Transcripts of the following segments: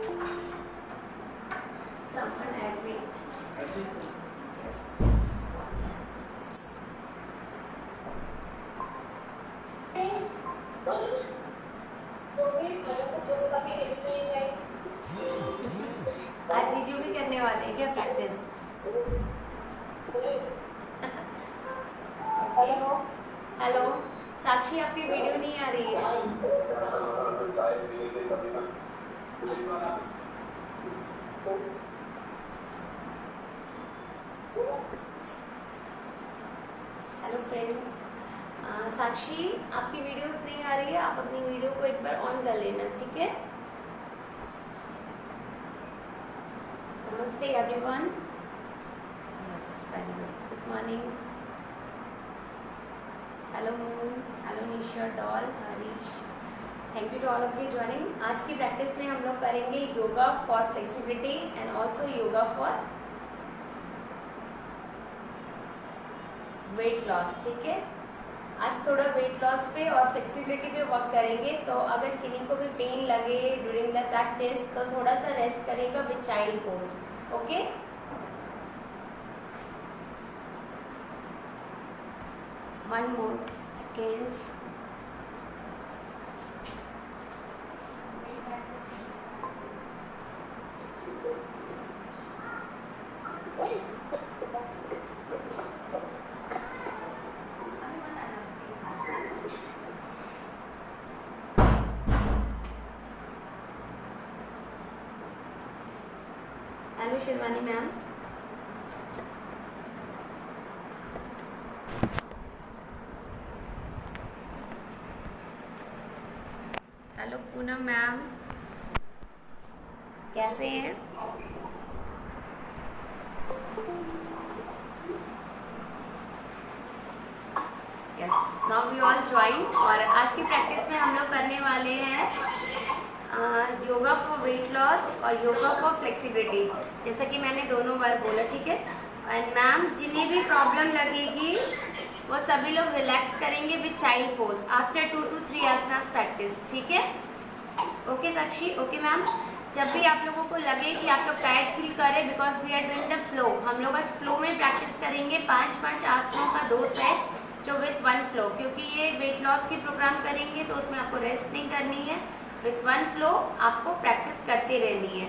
Someone admit. Yes. आज जीजू भी करने वाले हैं क्या प्रैक्टिस? हेलो साक्षी, आपकी वीडियो नहीं आ रही है। हेलो फ्रेंड्स, साक्षी आपकी वीडियोस नहीं आ रही है, आप अपनी वीडियो को एक बार ऑन कर लेना, ठीक है। नमस्ते everyone. Yes, very good, good morning. Hello Moon, hello Nisha, Doll, Harish, thank you to all of you joining. आज की प्रैक्टिस में हम लोग करेंगे yoga for flexibility and also yoga for weight loss, ठीक है। आज थोड़ा वेट लॉस पे और फ्लेक्सिबिलिटी पे वर्क करेंगे। तो अगर किन्हीं को भी पेन लगे ड्यूरिंग द प्रैक्टिस तो थोड़ा सा रेस्ट करेगा with child pose, okay. One more second. Hello Shivani ma'am, hello Poonam ma'am, कैसे हैं? Yes, now we all join. और आज की प्रैक्टिस में हम लोग करने वाले हैं योगा फॉर वेट लॉस और योगा फॉर फ्लेक्सिबिलिटी, जैसा कि मैंने दोनों बार बोला, ठीक है। एंड मैम, जिन्हें भी प्रॉब्लम लगेगी वो सभी लोग रिलैक्स करेंगे with child pose after 2 to 3 asanas practice, ठीक है। ओके साक्षी, ओके मैम। जब भी आप लोगों को लगे कि आप लोग टायर्ड फील कर रहे हैं, because we are doing the flow, हम लोग आज फ्लो में प्रैक्टिस करेंगे 5-5 आसनों का 2 सेट जो विथ 1 फ्लो, क्योंकि ये वेट लॉस के प्रोग्राम करेंगे तो उसमें आपको रेस्ट नहीं करनी है। विथ 1 फ्लो आपको प्रैक्टिस करते रहनी है।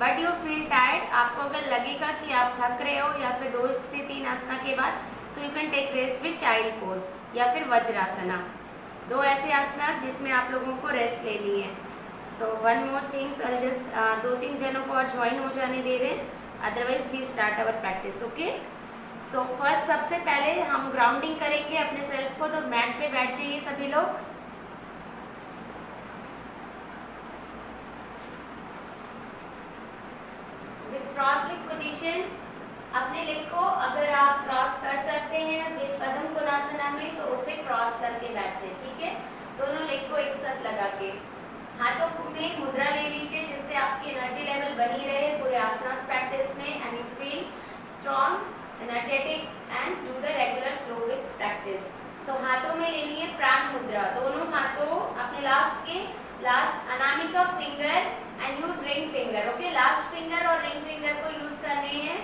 बट यू फील टायर्ड, आपको अगर लगेगा कि आप थक रहे हो या फिर 2 से 3 आसना के बाद, so you can take rest with child pose या फिर वज्रासना, 2 ऐसे आसनास जिसमें आप लोगों को रेस्ट लेनी है। So one more things, just 2-3 जनों को और ज्वाइन हो जाने दे रहे हैं, otherwise we start our practice, okay. So first, सबसे पहले हम ग्राउंडिंग करेंगे अपने सेल्फ को, तो मैट पे बैठ जाइए सभी लोग। विद क्रॉस लेग पोजीशन, अपने लेग को अगर आप क्रॉस कर सकते हैं विद पद्म कोणासना में तो उसे क्रॉस करके बैठे, ठीक है। दोनों लेग को एक साथ लगा के हाथों में मुद्रा ले लीजिए, जिससे आपकी एनर्जी लेवल बनी रहे पूरे आसनास प्रैक्टिस में and you feel strong, energetic and do the regular flow with practice. So हाथों में लेनी है प्राण मुद्रा, दोनों हाथों अपने लास्ट अनामिका finger and use ring finger, okay. Last finger और रिंग फिंगर को यूज करने हैं,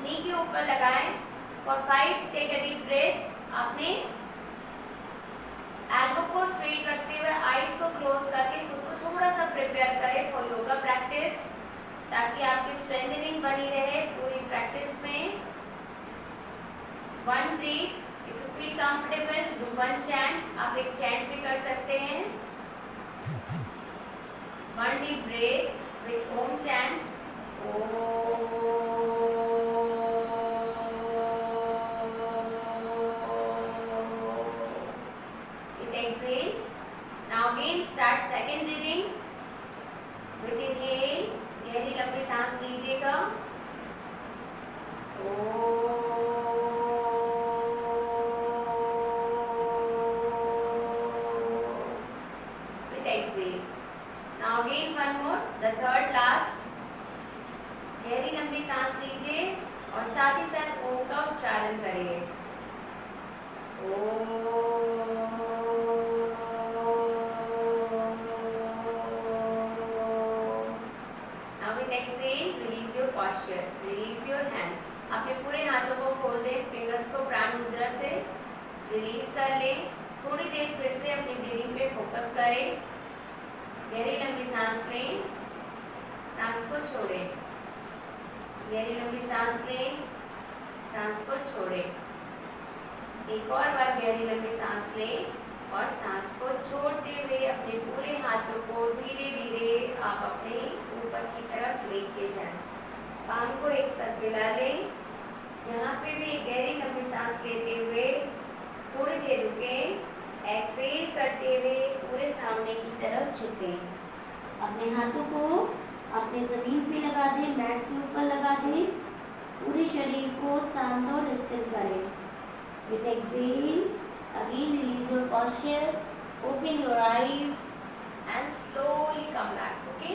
नी के ऊपर लगाएं। For 5 take a deep breath. अपने एल्बो को स्ट्रेट रखते हुए आईज को क्लोज करके खुद को थोड़ा सा प्रिपेयर करें फॉर योगा प्रैक्टिस, ताकि आपकी स्ट्रेंथनिंग बनी रहे पूरी प्रैक्टिस में। 1 breath, if you feel comfortable do 1 chant, आप एक चैंट भी कर सकते हैं। 1 deep breath with Om chant. With exhale. Now again start second breathing. With inhale, गहरी लंबी सांस लीजिएगा। With exhale. Now again one more, the third last. गहरी लंबी सांस लीजिए और साथ ही साथ ओम का उच्चारण करिए। exhale, release your posture, release your hand. अपने पूरे हाथों को खोल दें, फिंगर्स को प्राण मुद्रा से रिलीज कर लें। थोड़ी देर फिर से अपनी ब्रीदिंग पे फोकस करें। गहरी लंबी सांस लें, सांस को छोड़ें। गहरी लंबी सांस लें, सांस को छोड़ें। एक और बार गहरी लंबी सांस लें और सांस को छोड़ते हुए अपने पूरे हाथों को धीरे धीरे आप अपने ऊपर की तरफ लेके जाएं। पाँव को एक साथ मिला लें। यहाँ पे भी गहरी लंबी सांस लेते हुए थोड़ी देर रुकें। एक्सेल करते हुए पूरे सामने की तरफ झुकें। अपने हाथों को अपने जमीन पे लगा दें, मैट के ऊपर लगा दें। पूरे शरीर को शांत और स्थिर करें। With exhale again release your posture, open your eyes and slowly come back. Okay,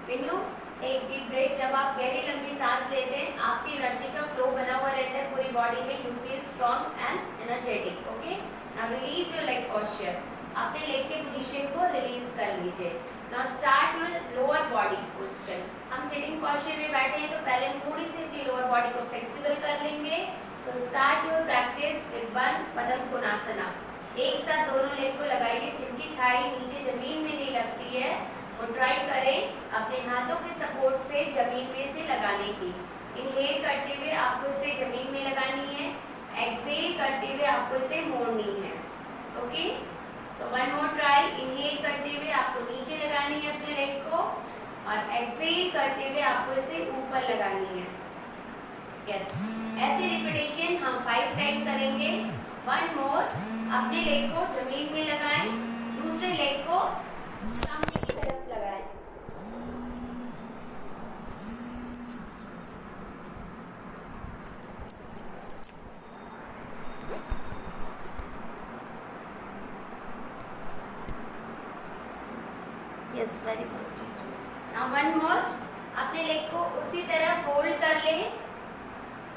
when you take deep breath, जब आप गहरी लंबी सांस लेते हैं आपकी एनर्जी का फ्लो बना हुआ रहता है पूरी बॉडी में। You feel strong and energetic. Okay, now release your leg posture. अपने लेग के पोजीशन को रिलीज कर लीजिए। Now start your lower body posture. हम सिटिंग पोस्चर में बैठे हैं तो पहले हम थोड़ी सी अपनी लोअर बॉडी को फ्लेक्सिबल कर लेंगे। So start your practice with one पद्म कोणासना। एक साथ दोनों लेग को लगाइए, जिनकी थाई नीचे जमीन में नहीं लगती है वो ट्राई करें अपने हाथों के सपोर्ट से जमीन में से लगाने की। इनहेल करते हुए आपको इसे जमीन में लगानी है, एक्सेल करते हुए आपको इसे मोड़नी है। Okay, so one more try. Inhale करते हुए आपको नीचे लगानी है अपने लेग को और एक्सेल करते हुए आपको इसे ऊपर लगानी है। यस, ऐसे रिपीटेशन हम 5 टाइम करेंगे। वन मोर, अपने लेग को जमीन में लगाएं, दूसरे लेग को सामने की तरफ लगाएं। Yes, very good. Now one more, अपने लेग को उसी तरह फोल्ड कर लें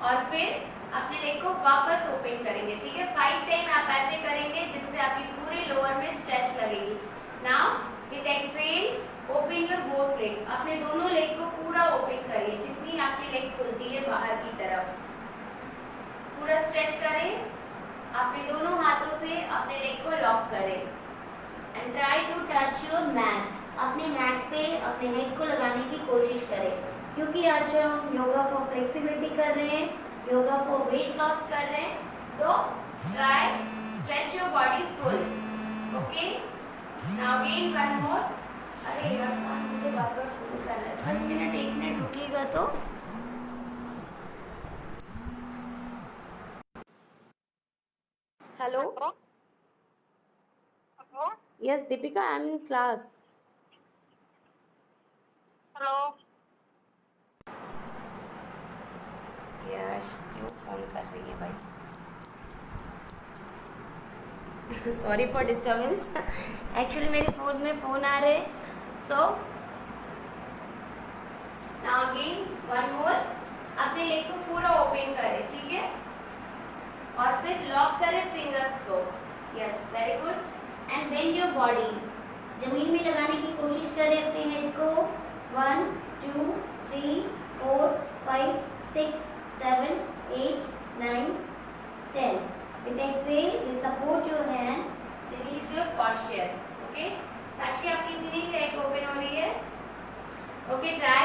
और फिर अपने लेग को वापस ओपन करेंगे। ठीक है, 5 टाइम आप ऐसे करेंगे जिससे आपकी पूरी लोअर में स्ट्रेच लगेगी। Now with exhale open your both leg. अपने दोनों लेग को पूरा ओपन करिए, जितनी आपकी लेग खुलती है बाहर की तरफ पूरा स्ट्रेच करें। अपने दोनों हाथों से अपने लेग को लॉक करें and try to touch your mat. अपने मैट पे अपने हेड को लगाने की कोशिश करें, क्योंकि आज हम योगा फॉर फ्लेक्सिबिलिटी कर रहे हैं, योगा फॉर वेट लॉस कर रहे हैं। तो try stretch your body full. Okay, now again one मोर। अरे यार, मुझे बार-बार फोन कर रहा है। 1 मिनट 1 मिनट रुकिएगा तो। Hello, yes Deepika, I am in class. Hello, yes, क्यों फोन कर रही है भाई? Sorry for disturbance. एक्चुअली मेरे फोन में फोन आ रहे। सो नाउ अगेन वन मोर, अपने लेग को पूरा ओपन करें। ठीक है, और फिर लॉक करें फिंगर्स को। Yes, very good. And bend your body. जमीन में लगाने की कोशिश करें अपने हेड को। 1 2 3 4 5 6 7 8 9 10। With exhale, you support your hand, release your posture. Okay? साक्षी, आपकी कितनी लेग ओपन हो रही है? Okay, try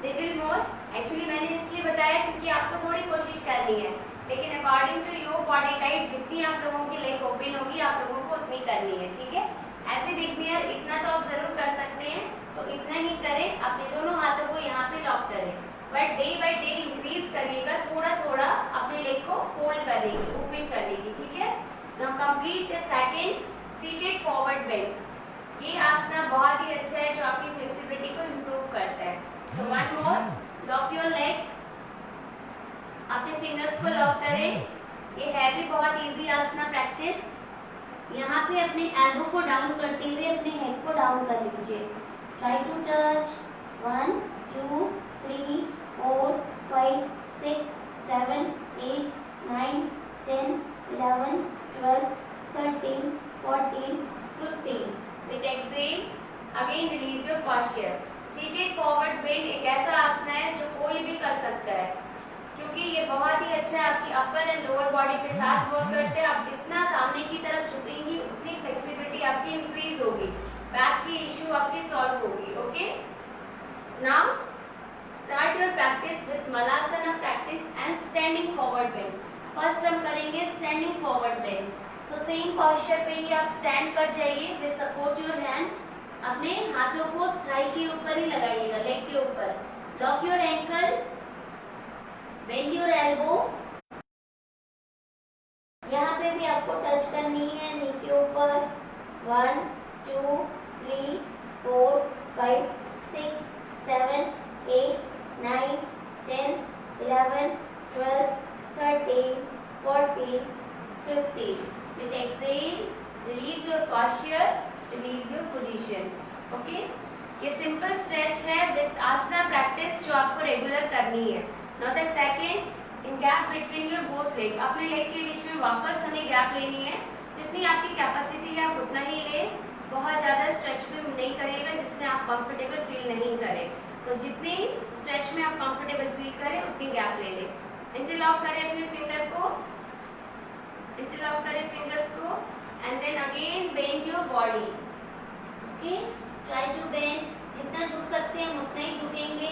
little more. Actually मैंने इसलिए बताया क्योंकि आपको थोड़ी कोशिश करनी है, लेकिन according to your body type जितनी आप लोगों की लेग ओपन होगी आप लोगों को उतनी करनी है। ठीक है, ऐसे बिगनियर इतना तो आप जरूर कर सकते हैं, तो इतना ही करें। अपने दोनों हाथों को यहाँ पे लॉक करें, but day by day increase करिएगा, थोड़ा थोड़ा अपने लेग को फोल्ड करने की, ओपन करने की। ठीक है, now complete the second seated forward bend. ये आसना बहुत ही अच्छा है जो आपकी फ्लेक्सिबिलिटी को इम्प्रूव करता है। So one more, lock your leg. अपने फिंगर्स को लॉक करें। ये है भी बहुत इजी आसना प्रैक्टिस। यहाँ पे अपने एल्बो को डाउन करते हुए अपने हेड को डाउन कर लीजिए। Try to touch 1 2 3 4 5 6 7 8 9 10 11 12 13 14 15। With exhale, again release your posture. Seated forward bend साथ वर्क करते हैं। आप जितना सामने की तरफ झुकेंगी उतनी फ्लेक्सिबिलिटी आपकी इंक्रीज होगी, बैक की इश्यू आपकी सॉल्व होगी। Okay, now start your practice with मलासना practice and standing forward bend. First हम करेंगे स्टैंडिंग फॉरवर्ड बेंड। तो सेम पोस्चर पे ही आप स्टैंड कर जाइए विद सपोर्ट योर हैंड। अपने हाथों को थाई के ऊपर ही लगाइएगा, लेग के ऊपर। Lock your ankle, bend your elbow. यहाँ पे भी आपको टच करनी है नी के ऊपर। 1 2 3 4 5 6 7 8 9 10 11 12 13 14 15। With exhale, release your posture, release your position. Okay? ये सिंपल स्ट्रेच है विद आसना प्रैक्टिस जो आपको रेगुलर करनी है। Now the second, in gap between your both leg. अपने लेग के बीच में वापस हमें गैप लेनी है। जितनी आपकी कैपेसिटी है आप उतना ही ले। बहुत ज़्यादा स्ट्रेच में नहीं करिएगा जिसमें आप कंफर्टेबल फील नहीं करें। तो जितनी स्ट्रेच में आप कंफर्टेबल फील करें उतनी गैप ले लें। इंटरलॉक करें अपने फिंगर को, इंटरलॉक करें फिंगर्स को and then again bend your body. Okay, try to bend. जितना झुक सकते हैं हम उतना ही झुकेंगे।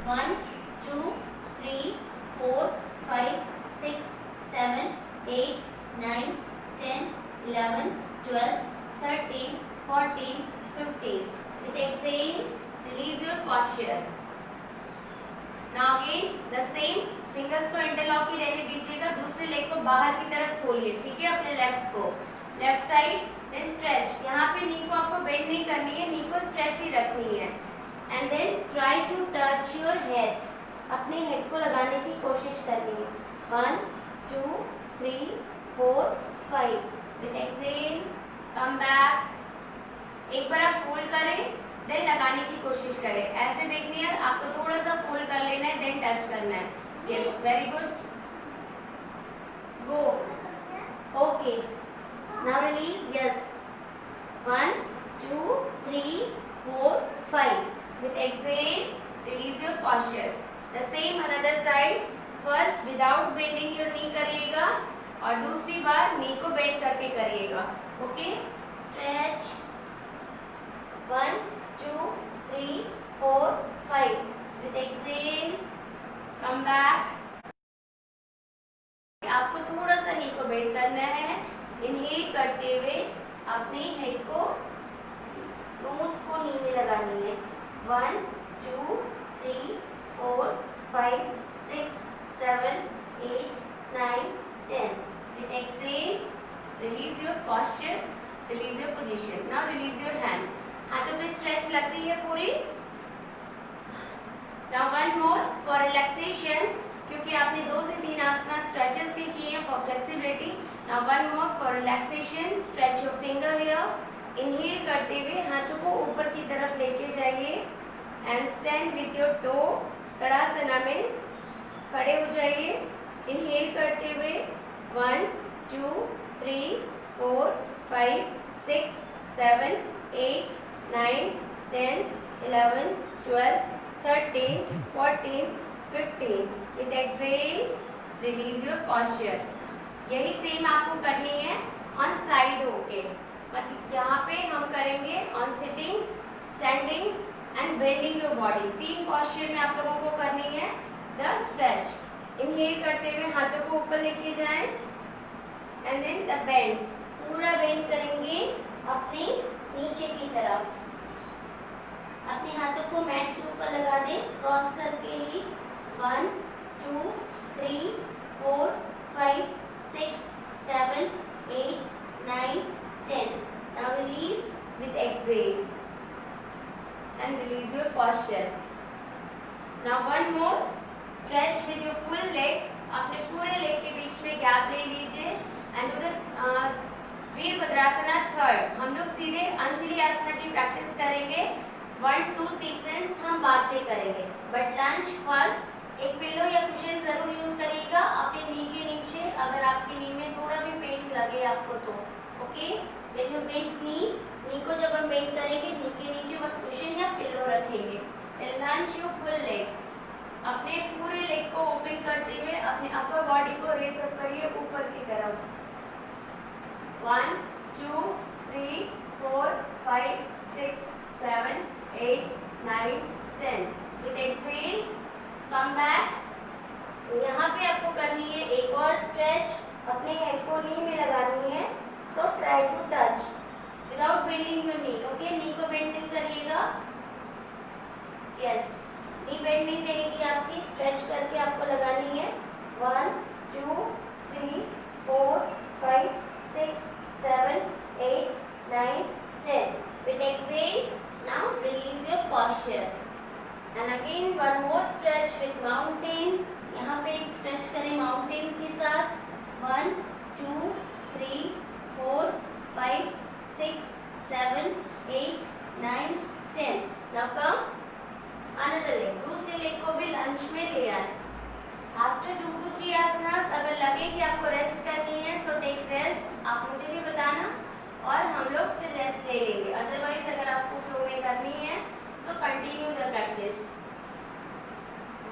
1 2 3 4 5 6 7 8 9 10 11 12 13 14 15। With exhale, release your posture. Now again the same, fingers को इंटरलॉक ही रहने दीजिएगा। दूसरे लेग को बाहर की तरफ खोलिए, ठीक है, अपने लेफ्ट को, लेफ्ट साइड। Then stretch. यहाँ पे नी को आपको बेंड नहीं करनी है, नी को स्ट्रेच ही रखनी है। And then try to touch your head, अपने हेड को लगाने की कोशिश करनी है। 1 2 3 4 5। With exhale come back. एक बार आप फोल्ड करें देन लगाने की कोशिश करें। ऐसे देखनी है, आपको थोड़ा सा फोल्ड कर लेना है देन टच करना है। Yes, very good. Go. Okay. Now release. Yes. 1 2 3 4 5. With exhale, release your posture. The same another side. First without bending your knee करिएगा और दूसरी बार knee को bend करके करिएगा। Okay? Stretch. 1 2 3 4 5. With exhale, come back. आपको थोड़ा सा नी को बेंड करना है। इनहेल करते हुए अपने हेड को, नोज को नी में लगानी है। 1 2 3 4 5 6 7 8 9 10। With exhale, release your posture, release your position. Now release your hand. हाथों पे स्ट्रेच लग रही है पूरी। Now one more for relaxation, क्योंकि आपने 2 से 3 आसना स्ट्रेचेस के किए हैं for flexibility. Now one more for relaxation, stretch your finger here. Inhale करते हुए हाथों को ऊपर की तरफ लेके जाइए and stand with your toe, तड़ासना में खड़े हो जाइए। Inhale करते हुए 1 2 3 4 5 6 7 8 9 10 11 12 13 14 15। With exhale, release your posture. यही सेम आपको करनी है ऑन साइड होके। मतलब यहाँ पे हम करेंगे on sitting, standing and bending your body. 3 posture में आप लोगों को करनी है द स्ट्रेच। इनहेल करते हुए हाथों को ऊपर लेके जाएं एंड देन द बेंड, पूरा बेंड करेंगे अपने नीचे की तरफ। अपने हाथों को मैट के ऊपर लगा दें क्रॉस करके ही। 1 2 3 4 5 6 7 8 9 10। Now release with exhale and release your posture. Now one more, stretch with your full leg. अपने पूरे लेग के बीच में गैप ले लीजिए एंड उधर वीरभद्रासना थर्ड। हम लोग सीधे अंजलि आसना की प्रैक्टिस करेंगे। 1 2 सीक्वेंस हम बाद में करेंगे, बट लंच फर्स्ट। एक पिलो या कुशन जरूर यूज करिएगा अपने नी के नीचे, अगर आपकी नी में थोड़ा भी पेन लगे आपको तो। ओके, व्हेन यू बेंड नी को जब हम बेंड करेंगे नी के नीचे वह कुशन या पिलो रखेंगे। Then lunge your full leg. अपने पूरे लेग को ओपन करते हुए अपने अपर बॉडी को रेस अप करिए ऊपर की तरफ। 1 2 3 4 5 6 7 8 9 10। With exhale come back. यहाँ पे आपको करनी है एक और स्ट्रेच, अपने हेड को नी में लगानी है। So try to touch without bending your knee. Okay, knee को बेंड नहीं करिएगा। यस, नी बेंड नहीं रहेगी आपकी, स्ट्रेच करके आपको लगानी है। 1 2 3 4 5 6 7 8 9 10। With exhale, now release your posture. And again one more stretch with mountain. यहाँ पे एक स्ट्रेच करें माउंटेन के साथ। 1 2 3 4 5 6 7 8 9 10। Now come another leg, दूसरे लेग को भी लंच में ले आए। आफ्टर 2 to 3 आसनास अगर लगे कि आपको रेस्ट करनी है सो टेक रेस्ट, आप मुझे भी बताना और हम लोग फिर रेस्ट ले लेंगे। अदरवाइज अगर आपको फ्लो में करनी है so continue the practice.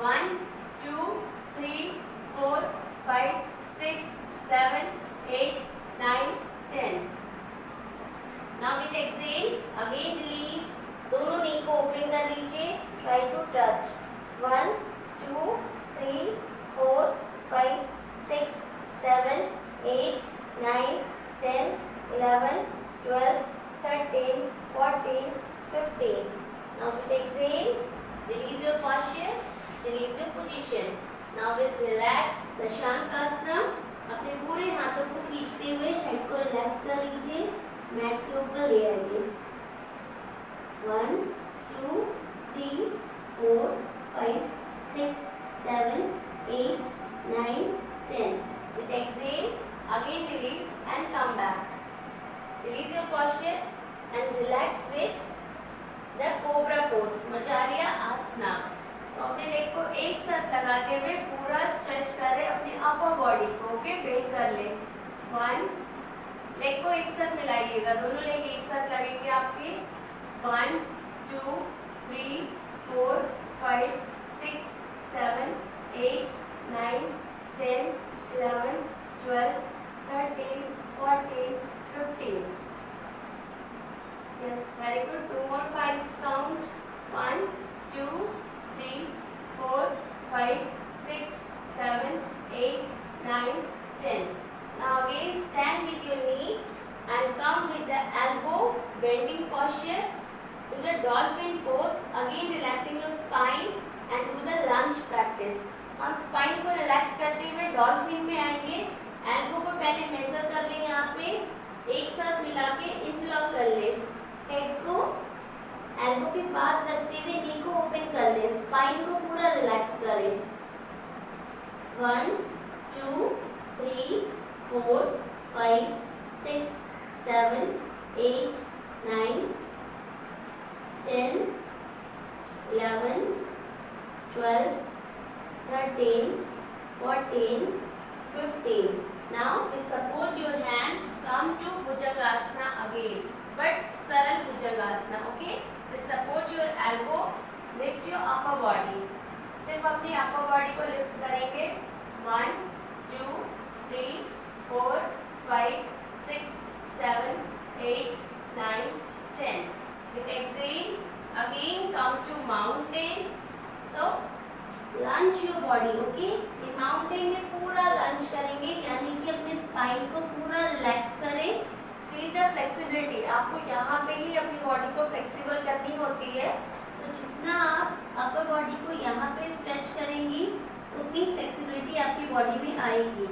1 2 3 4 5 6 7 8 9 10। Now with exhale again release, दोनों नी को ओपन कर लीजिए। Try to touch. 1 2 3 4 5 6 7 8 9 10 11 12 13 14 15। Now with exhale, release your posture, release your position. Now with relax शशांकासना, अपने पूरे हाथों को खींचते हुए हेड को रिलैक्स कर लीजिए, मैट के ऊपर ले आइए। 1 2 3 4 5 6 7 8 9 10। With exhale, again release and come back. Release your posture and relax with the cobra pose, मचारिया आसना। तो अपने लेग को एक साथ लगाते हुए पूरा स्ट्रेच करें अपने अपर बॉडी को। ओके, बेंड कर ले। 1, लेग को एक साथ मिलाइएगा, दोनों लेग एक साथ लगेंगे आपके। 1 2 3 4 5 6 7 8 9 10 11 12 13 14 15। Yes, very good. 2 more 5 count. 1 2 3 4 5 6 7 8 9 10। Now again stand with your knee and come with the elbow bending posture to the dolphin pose. Again relaxing your spine and do the lunge practice. हम spine को relax करते हुए dolphin में आएंगे। Elbow को पहले major कर ले, यहाँ पे एक साथ मिला के इंटरलॉक कर ले। हेड को एल्बो के पास रखते हुए नी को ओपन कर ले, स्पाइन को पूरा रिलैक्स करें। 1 2 3 4 5 6 7 8 9 10 11 12 13 14 15। Now with support your hand come to Bhujangasana again, but सरल Bhujangasana. Okay, with support your elbow, lift your upper body। सिर्फ अपनी अपर बॉडी को लिफ्ट करेंगे। 1 2 3 4 5 6 7 8 9 10। With exhale again come to mountain। So lunch your body. Okay, in mountain में पूरा lunch करेंगे, यानी कि अपने स्पाइन को पूरा रिलैक्स करें। फील द फ्लेक्सिबिलिटी, आपको यहाँ पे ही अपनी बॉडी को फ्लेक्सिबल करनी होती है। सो जितना आप अपर बॉडी को यहाँ पे स्ट्रेच करेंगी उतनी फ्लेक्सिबिलिटी आपकी बॉडी में आएगी।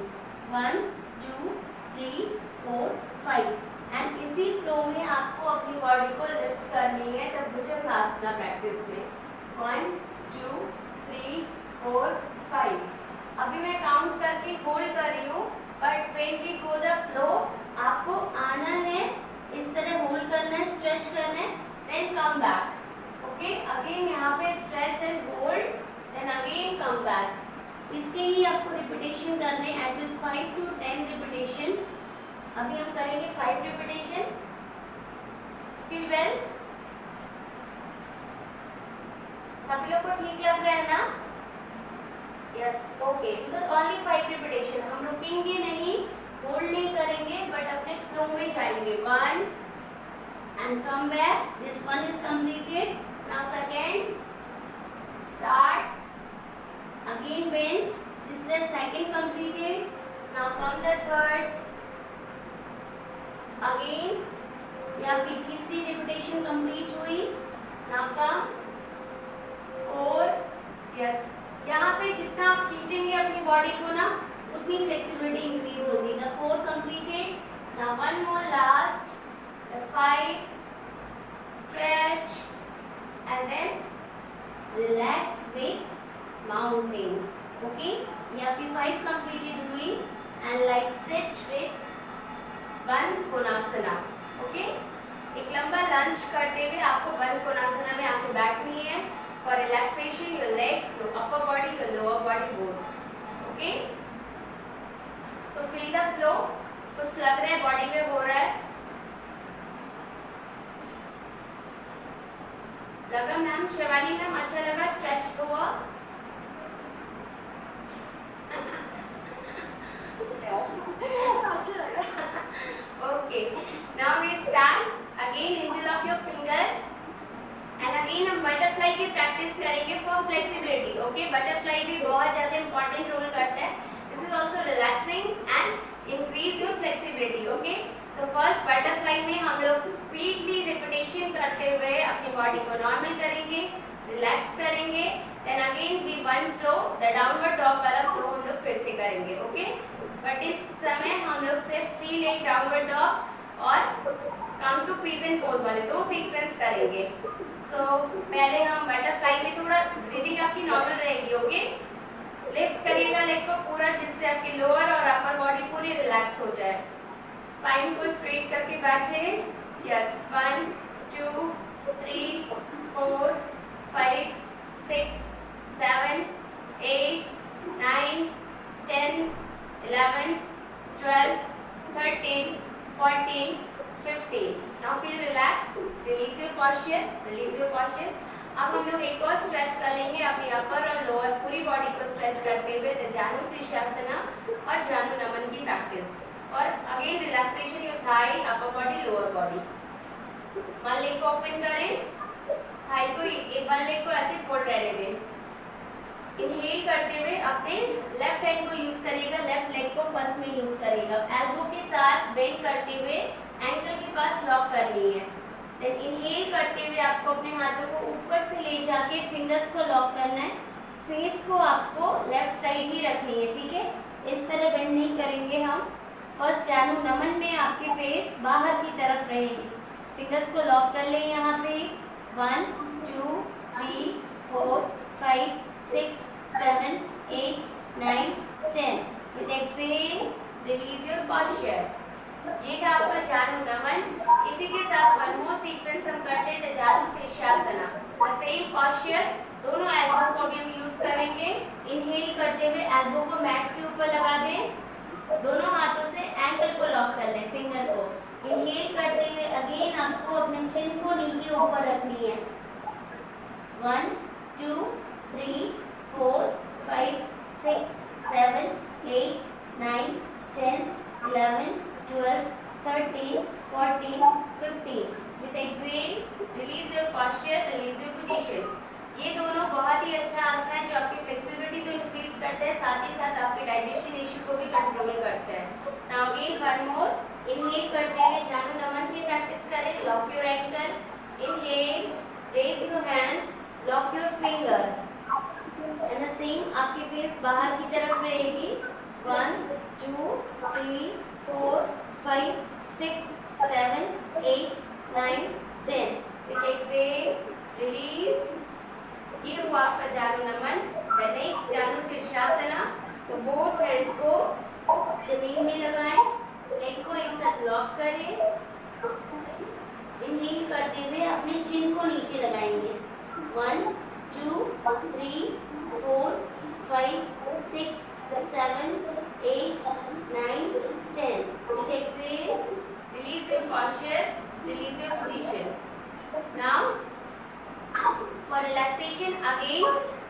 1 2 3 4 5। एंड इसी फ्लो में आपको अपनी बॉडी को लिफ्ट करनी है द भुजंगासना प्रैक्टिस में। 1 2 3 4 5। अभी मैं काउंट करके होल्ड कर रही हूँ, but when we go the flow आपको आना है, इस तरह होल्ड करना है, स्ट्रेच करना है, then come back. Okay, again यहाँ पे stretch and hold, then again come back. इसके ही आपको रिपीटेशन करने एटलीस्ट 5 to 10 रिपीटेशन। अभी हम करेंगे 5 रिपीटेशन। Feel well? सभी लोग को ठीक लग रहा है ना? यस ओके, ओनली 5 रिपीटेशन, हम रुकेंगे नहीं, होल्ड नहीं करेंगे, बट अपने फ्लो में जाएंगे. 1 and come back. This one is completed. Now second, start, again bend. This is the second completed. Now come the third, again. ये आपकी तीसरी रिपीटेशन कंप्लीट हुई. Now come 4. यस, यहाँ पे जितना आप खींचेंगे अपनी बॉडी को ना, उतनी फ्लेक्सिबिलिटी इंक्रीज होगी. The 4 completed. Now one more last, the 5, stretch and then relax with mountain. Okay, ये आपकी 5 completed हुई. and like sit with बंद कोणासना. Okay, एक लंबा लंज करते हुए आपको बंद कोणासना में आके बैठनी है. for relaxation your leg, your upper body, your lower body both. Okay, so feel the flow. कुछ लग रहा है बॉडी में हो रहा है, लगा मैम? शिवाली मैम अच्छा लगा स्ट्रेच हुआ? Okay, now we start again. Interlock your finger and again हम बटरफ्लाई की प्रैक्टिस करेंगे फॉर फ्लेक्सिबिलिटी. ओके, बटरफ्लाई भी बहुत ज्यादा इंपॉर्टेंट रोल करता है. This is also relaxing and increase your flexibility. Okay, so first butterfly में हम लोग स्पीडली रिपीटेशन करते हुए अपनी बॉडी को नॉर्मल करेंगे, रिलैक्स करेंगे. Then again we one flow, the downward dog वाला फ्लो हम लोग फिर से करेंगे. ओके, बट इस समय हम लोग सिर्फ 3 लेग डाउनवर्ड डॉग और कम टू पिजन पोज वाले 2 सीक्वेंस करेंगे. सो पहले हम बटरफ्लाई में थोड़ा ब्रीदिंग आपकी नॉर्मल रहेगी. ओके, लिफ्ट करिएगा लेग को पूरा, जिससे आपकी लोअर और अपर बॉडी पूरी रिलैक्स हो जाए. स्पाइन को स्ट्रेट करके बैठे. Yes, 1 2 3 4 5 6 7 8 9 10 11 12 13 14 15. Now feel relaxed. Release your posture. Release your posture. अब हम लोग एक और स्ट्रेच कर लेंगे अपनी अपर और लोअर पूरी बॉडी को स्ट्रेच करते हुए. जानु शीर्षासना और जानु नमन की प्रैक्टिस. और again relaxation your thigh, upper body, lower body. One leg को ओपन करें, थाई को, वन लेग को ऐसे फोल्ड रहने दें. इनहेल करते हुए अपने लेफ्ट हैंड को यूज करिएगा, लेफ्ट लेग को फर्स्ट में यूज करिएगा. एल्बो के साथ बेंड करते हुए एंकल के पास लॉक करनी है. देन इनहेल करते हुए आपको अपने हाथों को ऊपर से ले जाके फिंगर्स को लॉक करना है. फेस को आपको लेफ्ट साइड ही रखनी है. ठीक है, इस तरह बेंड नहीं करेंगे हम. फर्स्ट जानु नमन में आपके फेस बाहर की तरफ रहेगी. फिंगर्स को लॉक कर लें यहाँ पे. 1 2 3 4 5 6 7 8 9 10. With exhale, release your posture. ये था आपका जानु नमन. इसी के साथ वन मोर सीक्वेंस हम करते हैं जानु शीर्षासना. द सेम posture, दोनों एल्बो को भी हम यूज करेंगे. इनहेल करते हुए एल्बो को मैट के ऊपर लगा दें. दोनों हाथों से एंकल को लॉक कर लें, फिंगर को. इनहेल करते हुए अगेन आपको अपने चिन को नीचे ऊपर रखनी है. 1 2 3 4 5 6 7 8 9 10 11 12 13 14 15. With exhale, release your posture, release your position. ये दोनों बहुत ही अच्छा आसन है जो आपकी फ्लेक्सिबिलिटी तो इंक्रीज करता है, साथ ही साथ आपके डाइजेशन इश्यू को भी कंट्रोल करता है. Now again one more. Inhale करते हुए जानु नमन की प्रैक्टिस करें. Lock your ankle. Inhale, raise your hand, lock your finger. And the same आपकी फेस बाहर की तरफ रहेगी. 1 2 3 4 5 6 7 8 9 10. With exhale, release. ये हुआ आपका जानु नमन. द नेक्स्ट जानु शीर्षासना. तो बोथ हैंड को जमीन में लगाएं, लेग को एक साथ लॉक करें. इनहेल करते हुए अपने चिन को नीचे लगाएंगे. 1 2 3 4 5 6 7 8 9 10. With exhale, release your posture, release your position. Now for relaxation again,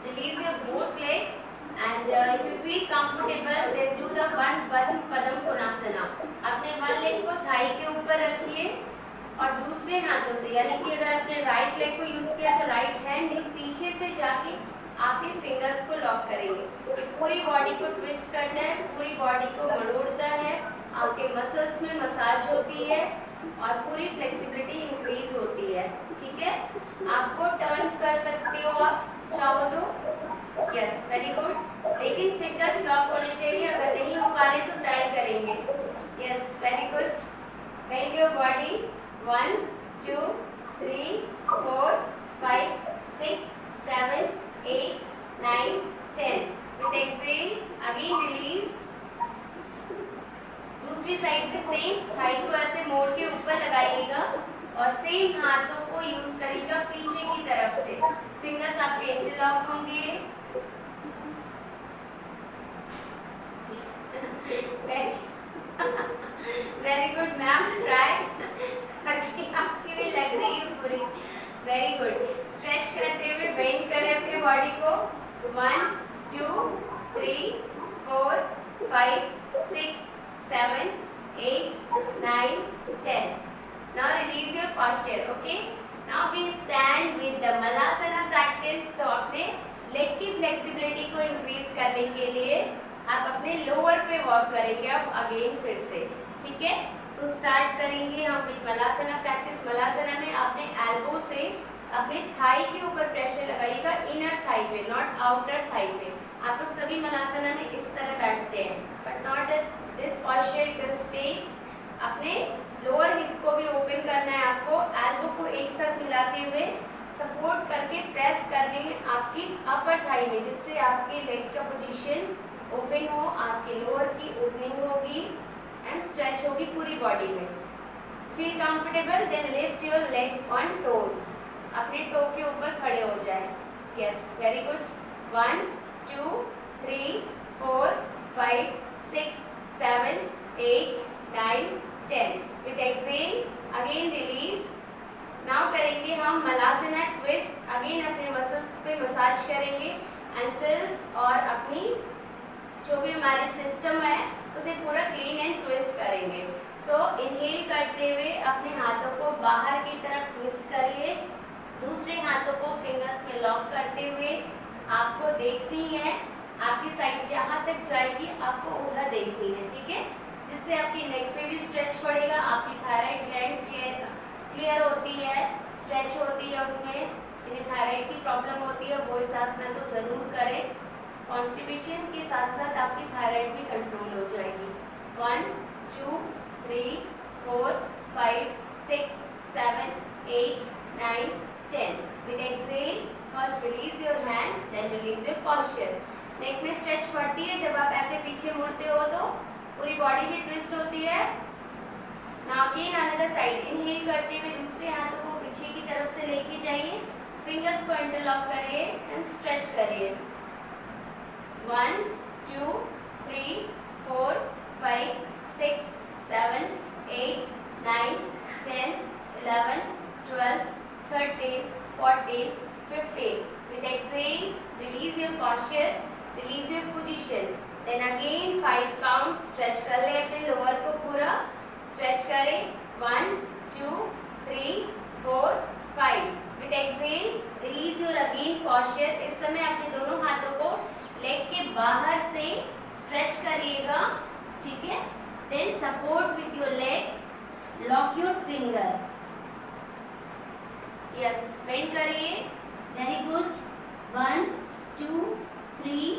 release your both leg And if you feel comfortable, then do the one padam konasana. अपने वन लेग को Thai के ऊपर रखिए और दूसरे हाथों से, यानी कि अगर आपने राइट लेग को यूज किया तो राइट हैंड पीछे से जाके आपके फिंगर्स को लॉक करेंगे। ये पूरी बॉडी को ट्विस्ट करना है, पूरी बॉडी को मरोड़ता है, आपके मसल्स में मसाज होती है और पूरी फ्लेक्सिबिलिटी इंक्रीज होती है। ठीक है, आपको टर्न कर सकते हो आप चाहो तो। यस, वेरी गुड, लेकिन फिंगर्स लॉक होने चाहिए। अगर नहीं हो पा रहे तो ट्राई करेंगे। Yes, very good. Bend your body. 1 2 3 4 5 6 7 8 9 10। With exhale again release. दूसरी साइड पे सेम थाई को ऐसे मोड़ के ऊपर लगाइएगा और सेम हाथों को यूज करिएगा पीछे की तरफ से। फिंगर्स आपके इंटरलॉक होंगे। Very good ma'am, try. आपकी भी लग रही है पूरी। Very good. स्ट्रेच करते हुए बेंड करें अपने बॉडी को। 1 2 3 4 5 6 7 8 9 10। Now release your posture. Okay. Now we stand with the Malasana practice. तो अपने लेग की फ्लेक्सिबिलिटी को इंक्रीज करने के लिए आप अपने लोअर पे वर्क करेंगे अब अगेन फिर से। ठीक है, सो स्टार्ट करेंगे हम विद मलासना प्रैक्टिस। मलासना में आपने एल्बो से अपने थाई के ऊपर प्रेशर लगाइएगा, इनर थाई पे, नॉट आउटर थाई पे। आप लोग सभी मलासना में इस तरह बैठते हैं, but not at this posture, this state. अपने लोअर हिप को भी ओपन करना है आपको, एल्बो को एक साथ मिलाते हुए सपोर्ट करके प्रेस करने आपकी अपर थाई में, जिससे आपके लेग का पोजीशन ओपन हो, आपके लोअर की ओपनिंग होगी एंड स्ट्रेच होगी पूरी बॉडी में। Feel comfortable, then lift your leg on toes. अपने टो के ऊपर खड़े हो जाए। Yes, very good. 1 2 3 4 5 6 7 8 9 10। With exhale again release. Now करेंगे हम मलासना ट्विस्ट। अगेन अपने मसल्स पे मसाज करेंगे, एंकल्स और अपनी जो भी हमारे सिस्टम है उसे पूरा क्लीन एंड ट्विस्ट करेंगे। सो इनहेल करते हुए अपने हाथों को बाहर की तरफ ट्विस्ट करिए, दूसरे हाथों को फिंगर्स में लॉक करते हुए आपको देखनी है आपकी साइड जहाँ तक जाएगी आपको उधर देखनी है। ठीक है, जिससे आपकी नेक पे भी स्ट्रेच पड़ेगा, आपकी थायराइड ग्लैंड क्लियर होती है, स्ट्रेच होती है। उसमें जिन्हें थायराइड की प्रॉब्लम होती है वो इस आसन को जरूर करें। कॉन्स्टिपेशन के साथ साथ आपकी थायराइड भी कंट्रोल हो जाएगी। 1 2 3 4 5 6 7 8 9 10। With exhale first release your hand, then release your posture. Neck में स्ट्रेच पड़ती है जब आप ऐसे पीछे मुड़ते हो तो पूरी बॉडी भी ट्विस्ट होती है। Now again another side. Inhale करते हुए दूसरे हाथों को पीछे की तरफ से लेके जाइए, फिंगर्स को इंटरलॉक करिए एंड स्ट्रेच करिए। 1 2 3 4 5 6 7 8 9 10 11 12 13 14 15। With exhale, release your posture, release your position. Then again 5 count. Stretch कर ले अपने लोअर को पूरा, स्ट्रेच करें। 1 2 3 4 5। With exhale, release your again posture. इस समय अपने दोनों हाथों को लेग के बाहर से स्ट्रेच करिएगा। ठीक है, then support with your leg, lock your finger. Yes, bend करिए। Very good. 1 2 3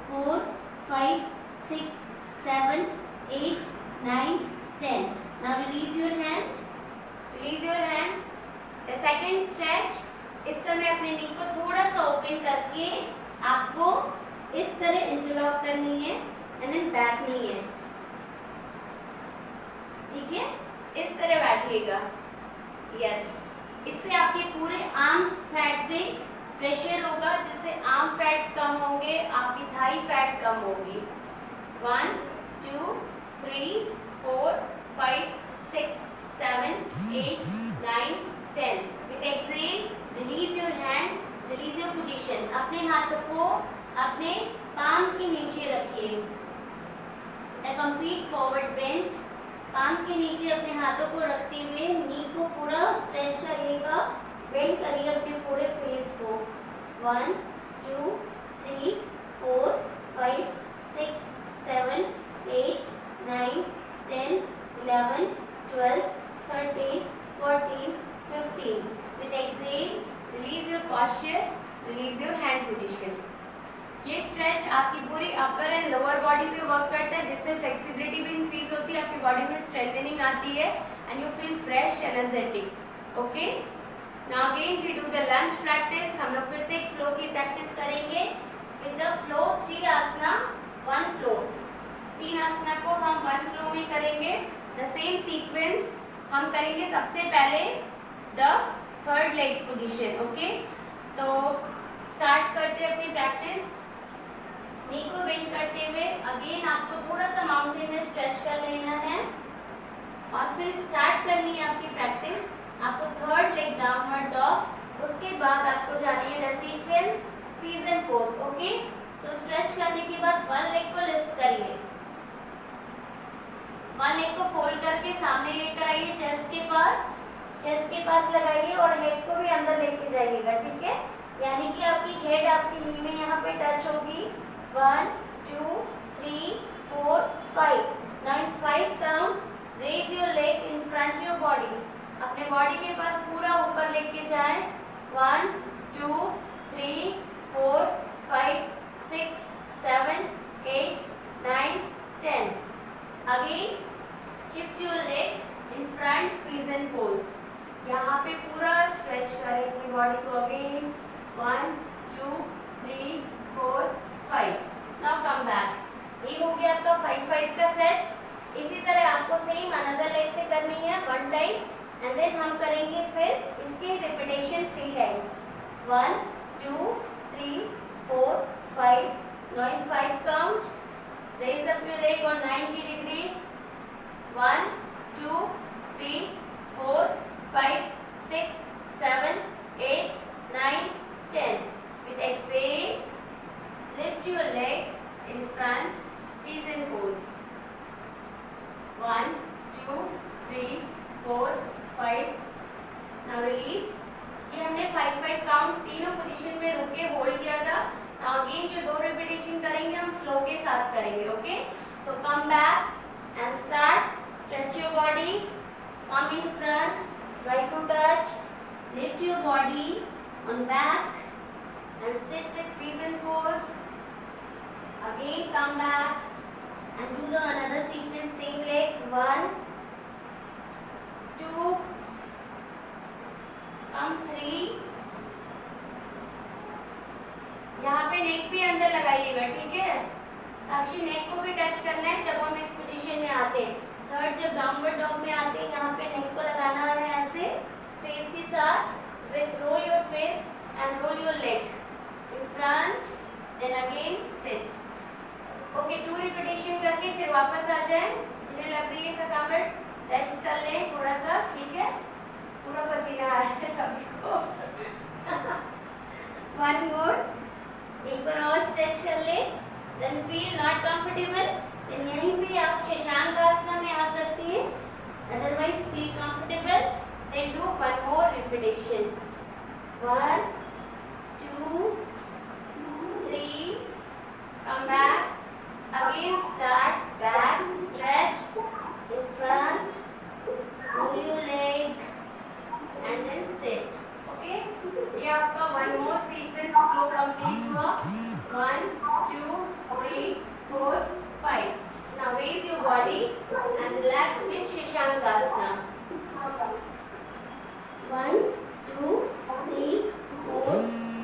4 5 6 7 8 9 10। Now release your hand. Release your hand. The second stretch. इस समय अपने नी को थोड़ा सा ओपन करके आपको इस तरह इंटरलॉक करनी है एंड देन बैठनी है। ठीक है, इस तरह बैठिएगा। यस, इससे आपके पूरे आर्म्स फैट पे प्रेशर होगा, जिससे आर्म फैट कम होंगे, आपकी थाई फैट कम होगी। 1 2 3 4 5 6 7 8 9 10। With exhale release your hand, release your position. अपने हाथों को अपने पाम के नीचे रखिए। The complete forward bend, palm के नीचे अपने हाथों को रखते हुए नी को पूरा स्ट्रेच करिएगा, बेंड करिए अपने पूरे फेस को। 1 2 3 4 5 6 7 8 9 10 11 12 13 14 15। With exhale, release your posture, release your hand position. ये स्ट्रेच आपकी पूरी अपर एंड लोअर बॉडी पे वर्क करता है, जिससे फ्लेक्सिबिलिटी भी इंक्रीज होती है, आपकी बॉडी में स्ट्रेंथनिंग आती है and you feel fresh energetic. Okay, now again we do the lunge practice. हम लोग फिर से एक फ्लो की प्रैक्टिस करेंगे with the flow 3 asana 1 flow. 3 asana को हम 1 फ्लो में करेंगे। द सेम सीक्वेंस हम करेंगे। सबसे पहले the third leg position. Okay, तो स्टार्ट करते हैं अपनी प्रैक्टिस। नी को बेंड करते हुए अगेन आपको थोड़ा सा माउंटेन में स्ट्रेच कर लेना है और फिर स्टार्ट करनी है आपकी प्रैक्टिस। आपको थर्ड लेग डाउनवर्ड डॉग, उसके बाद आपको जानी है the sequence pigeon pose. Okay, so stretch करने के बाद 1 लेग को लिफ्ट करिए, 1 लेग को फोल्ड करके सामने लेकर आइए, चेस्ट के पास लगाइए और हेड को भी अंदर लेके जाइएगा। ठीक है, यानी कि आपकी हेड आपकी नी में यहाँ पे टच होगी। 1 2 3 4 5। Now in 5 count raise your leg in front your body, अपने बॉडी के पास पूरा ऊपर लेके जाए। 1 2 3 4 5 6 7 8 9 10। Again shift your leg in front pigeon pose. यहाँ पे पूरा स्ट्रेच करें अपनी बॉडी को। अगेन 1 2 3 4 5। Now come back. ये हो गया आपका 5-5 का सेट। इसी तरह आपको सेम अनदर लेग से करनी है 1 टाइम एंड देन हम करेंगे फिर इसके repetition 3 times. 1 2 3 4 5। Now in 5 count raise up your leg on 90 degree. 1 2 3 4 5 6 7 8 9 10। With exhale, lift your leg in front, pigeon pose. 1 2 3 4 5। Now release। ये हमने 5-5 काउंट तीनों पोजीशन में रुके होल्ड किया था। Now again जो 2 रिपीटेशन करेंगे हम फ्लो के साथ करेंगे। Okay, so come back and start. Stretch your body, come in front, try to touch, lift your body on back and sit with pigeon pose. Again come back and do the another sequence, same leg. 1 2 come 3। यहाँ पे नेक भी अंदर लगाइएगा। ठीक है, साक्षी नेक को भी touch करना है जब हम इस पोजीशन में आते हैं। थर्ड जब डाउनवर्ड डॉग में आते हैं यहाँ पे नेक को लगाना है ऐसे फेस के साथ। With roll your face and roll your leg in front, then again sit. Okay, 2 repetition करके फिर वापस आ जाए। जिन्हें लग रही है थकावट रेस्ट कर लें थोड़ा सा। ठीक है, पूरा पसीना आ रहा है सभी को। 1 मोर, एक बार और स्ट्रेच कर ले। Then feel not comfortable, then यहीं पे आप शशांक आसना में आ सकती हैं। Otherwise feel comfortable, then do 1 more repetition. 1 2 3 come back, again start back, stretch in front, roll your leg and then sit. Okay, ये आपका 1 more sequence flow complete हुआ। 1 2 3 4 5। Now raise your body and relax with Shashankasana. 1 2 3 4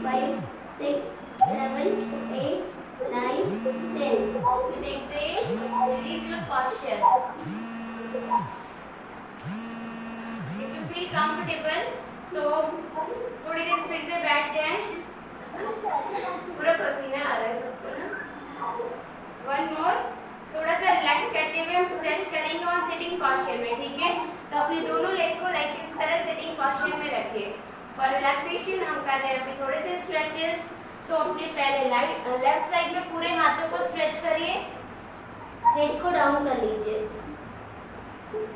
5 6 7 8 9 10। With exhale, release your posture. If you feel comfortable, तो थोड़ी देर फिर से बैठ जाएं। पूरा पसीना आ रहा है सबको ना। 1 more, थोड़ा सा रिलैक्स करते हुए हम स्ट्रेच करेंगे ऑन सिटिंग पोस्चर में। ठीक है, तो अपने दोनों लेग को लाइक इस तरह सिटिंग पोस्चर में रखिए। फॉर रिलैक्सेशन हम कर रहे हैं अभी थोड़े से स्ट्रेचेस। तो अपने पहले लेफ्ट साइड में पूरे हाथों को स्ट्रेच करिए, हेड को डाउन कर लीजिए।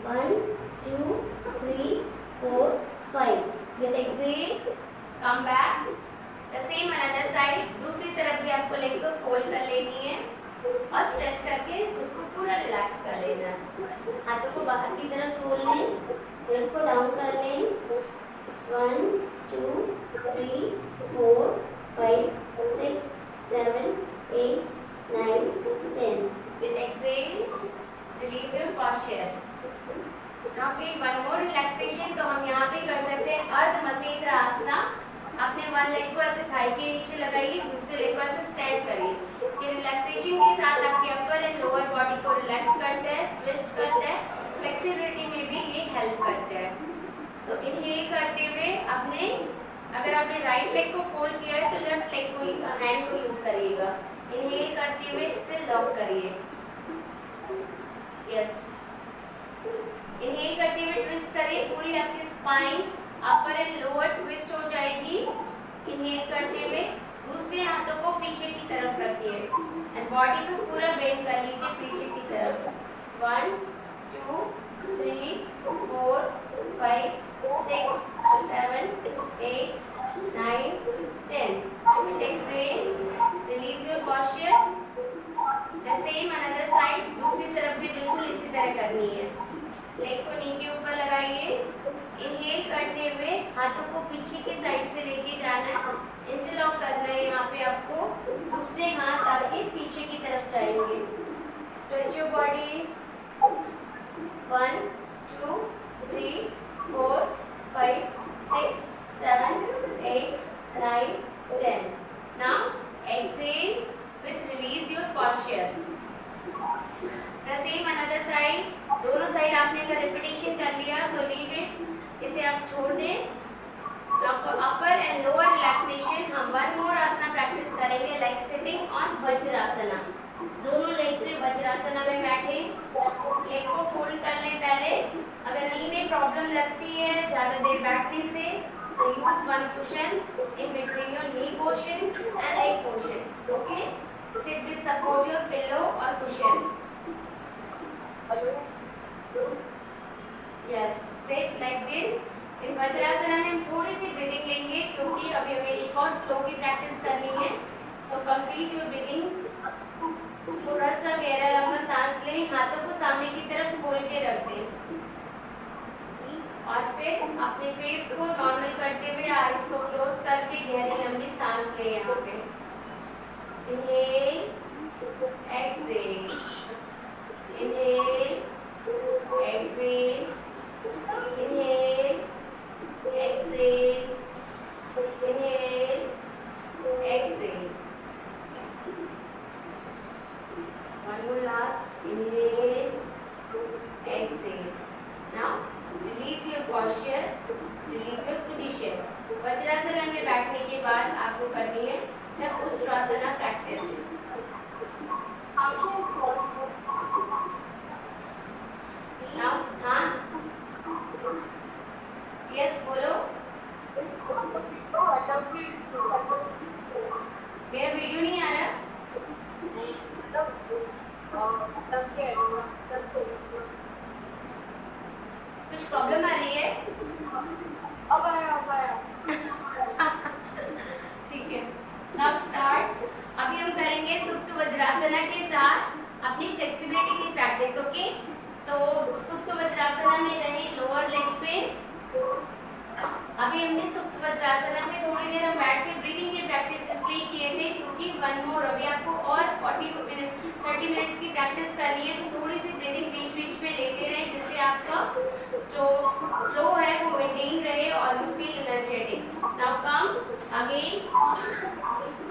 1 2 3 4 5 with exhale come back. The same another side, दूसरी तरफ भी आपको लेग को फोल्ड कर लेनी है और स्ट्रेच करके खुद को पूरा रिलैक्स कर लेना है। हाथों को बाहर की तरफ खोल लें, हेड को डाउन कर लें। 1 2 3 4 5 6 7 8 9 10 with exhale release your posture। now फिर one more relaxation, तो हम यहाँ पे कर सकते हैं अर्ध मसेंद्र आसना। अपने वन लेग को ऐसे थाई के नीचे लगाइए, दूसरे लेग को ऐसे स्टैंड करिए। कि रिलैक्सेशन के साथ आपके अपर एंड लोअर बॉडी को रिलैक्स करता है, ट्विस्ट करता है, फ्लेक्सिबिलिटी में भी ये हेल्प करता है। सो इनहेल करते हुए अपने, अगर आपने राइट लेग को फोल्ड किया है तो लेफ्ट लेग को हैंड को यूज करिएगा। इनहेल करते हुए इसे लॉक करिए। यस, इनहेल करते हुए ट्विस्ट करिए, पूरी आपकी spine upper and lower twist हो जाएगी। इनहेल करते हुए दूसरे हाथों को पीछे की तरफ रखिए एंड बॉडी को पूरा बेंड कर लीजिए पीछे की तरफ। 1 2 3 4 5 6 7 8 9 10 with exhale release your posture। the same another side, दूसरी तरफ भी बिल्कुल इसी तरह करनी है। लेग को नी के ऊपर लगाइए, इनहेल करते हुए हाथों को पीछे की साइड से लेके जाना है, इंटरलॉक करना है। यहाँ पे आपको दूसरे हाथ आगे पीछे की तरफ जाएंगे। Stretch your body. 1 2 3 4 5 6 7 8 9 10 now exhale with release your posture। the same another side, दोनों साइड आपने अगर रिपीटेशन कर लिया तो लीव इट, इसे आप छोड़ दें। अपर एंड लोअर रिलैक्सेशन हम वन मोर आसना प्रैक्टिस करेंगे, लाइक सिटिंग ऑन वज्रासना। दोनों लेग से वज्रासना में बैठे, लेग को फोल्ड कर लें पहले। अगर नी में प्रॉब्लम लगती है ज्यादा देर बैठने से, so use one cushion in between your knee portion and leg portion, okay? Sit with support your pillow or cushion। Yes, sit like this। इस वज्रासना में हम थोड़ी सी ब्रीदिंग लेंगे क्योंकि अभी हमें एक और फ्लो की प्रैक्टिस करनी है। So complete your breathing. थोड़ा सा गहरा लंबा सांस लें, हाथों को सामने की तरफ खोल के रख दें और फिर अपने फेस को नॉर्मल करते हुए आईज को क्लोज करके गहरी लंबी सांस लें। यहाँ पे inhale exhale, inhale exhale, inhale exhale, inhale exhale. one more last, inhale exhale। now release your posture, release your position। वज्रासना में बैठने के बाद आपको करनी है चक्रउष्ट्रासना प्रैक्टिस। now हाँ यस बोलो। मेरा वीडियो नहीं आ रहा? कुछ प्रॉब्लम आ रही है? अब आया ठीक है, नाउ स्टार्ट। अभी हम करेंगे सुप्त वज्रासना के साथ अपनी फ्लेक्सिबिलिटी की प्रैक्टिस, ओके? तो सुप्त वज्रासना में रहे लोअर लेग पे। अभी हमने सुप्त वज्रासना में थोड़ी देर हम बैठ के ब्रीदिंग की प्रैक्टिस इसलिए किए थे क्योंकि वन मोर अभी आपको और 30 मिनट्स की प्रैक्टिस करनी है, तो थोड़ी सी ब्रीदिंग बीच बीच में लेते रहे जिससे आपका जो फ्लो है वो मेंटेन रहे और you feel energetic. Now come again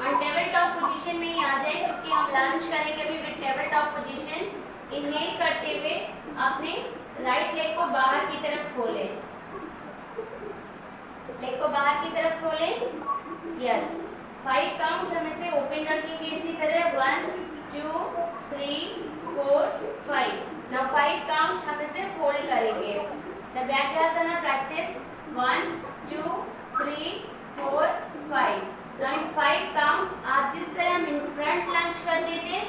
on table top position में ही आ जाए क्योंकि हम लंज करेंगे अभी with table top position. Inhale करते हुए अपने राइट लेग को बाहर की तरफ खोलें, लेग को बाहर की तरफ खोलें। यस, 5 काउंट हम इसे ओपन रखेंगे इसी तरह 1 2 3 4 5। नाउ 5 काउंट हम इसे फोल्ड करेंगे। द व्याख्यासना प्रैक्टिस 1 2 3 4 5। नाउ इन 5 काउंट आप जिस तरह हम इन फ्रंट लंच करते थे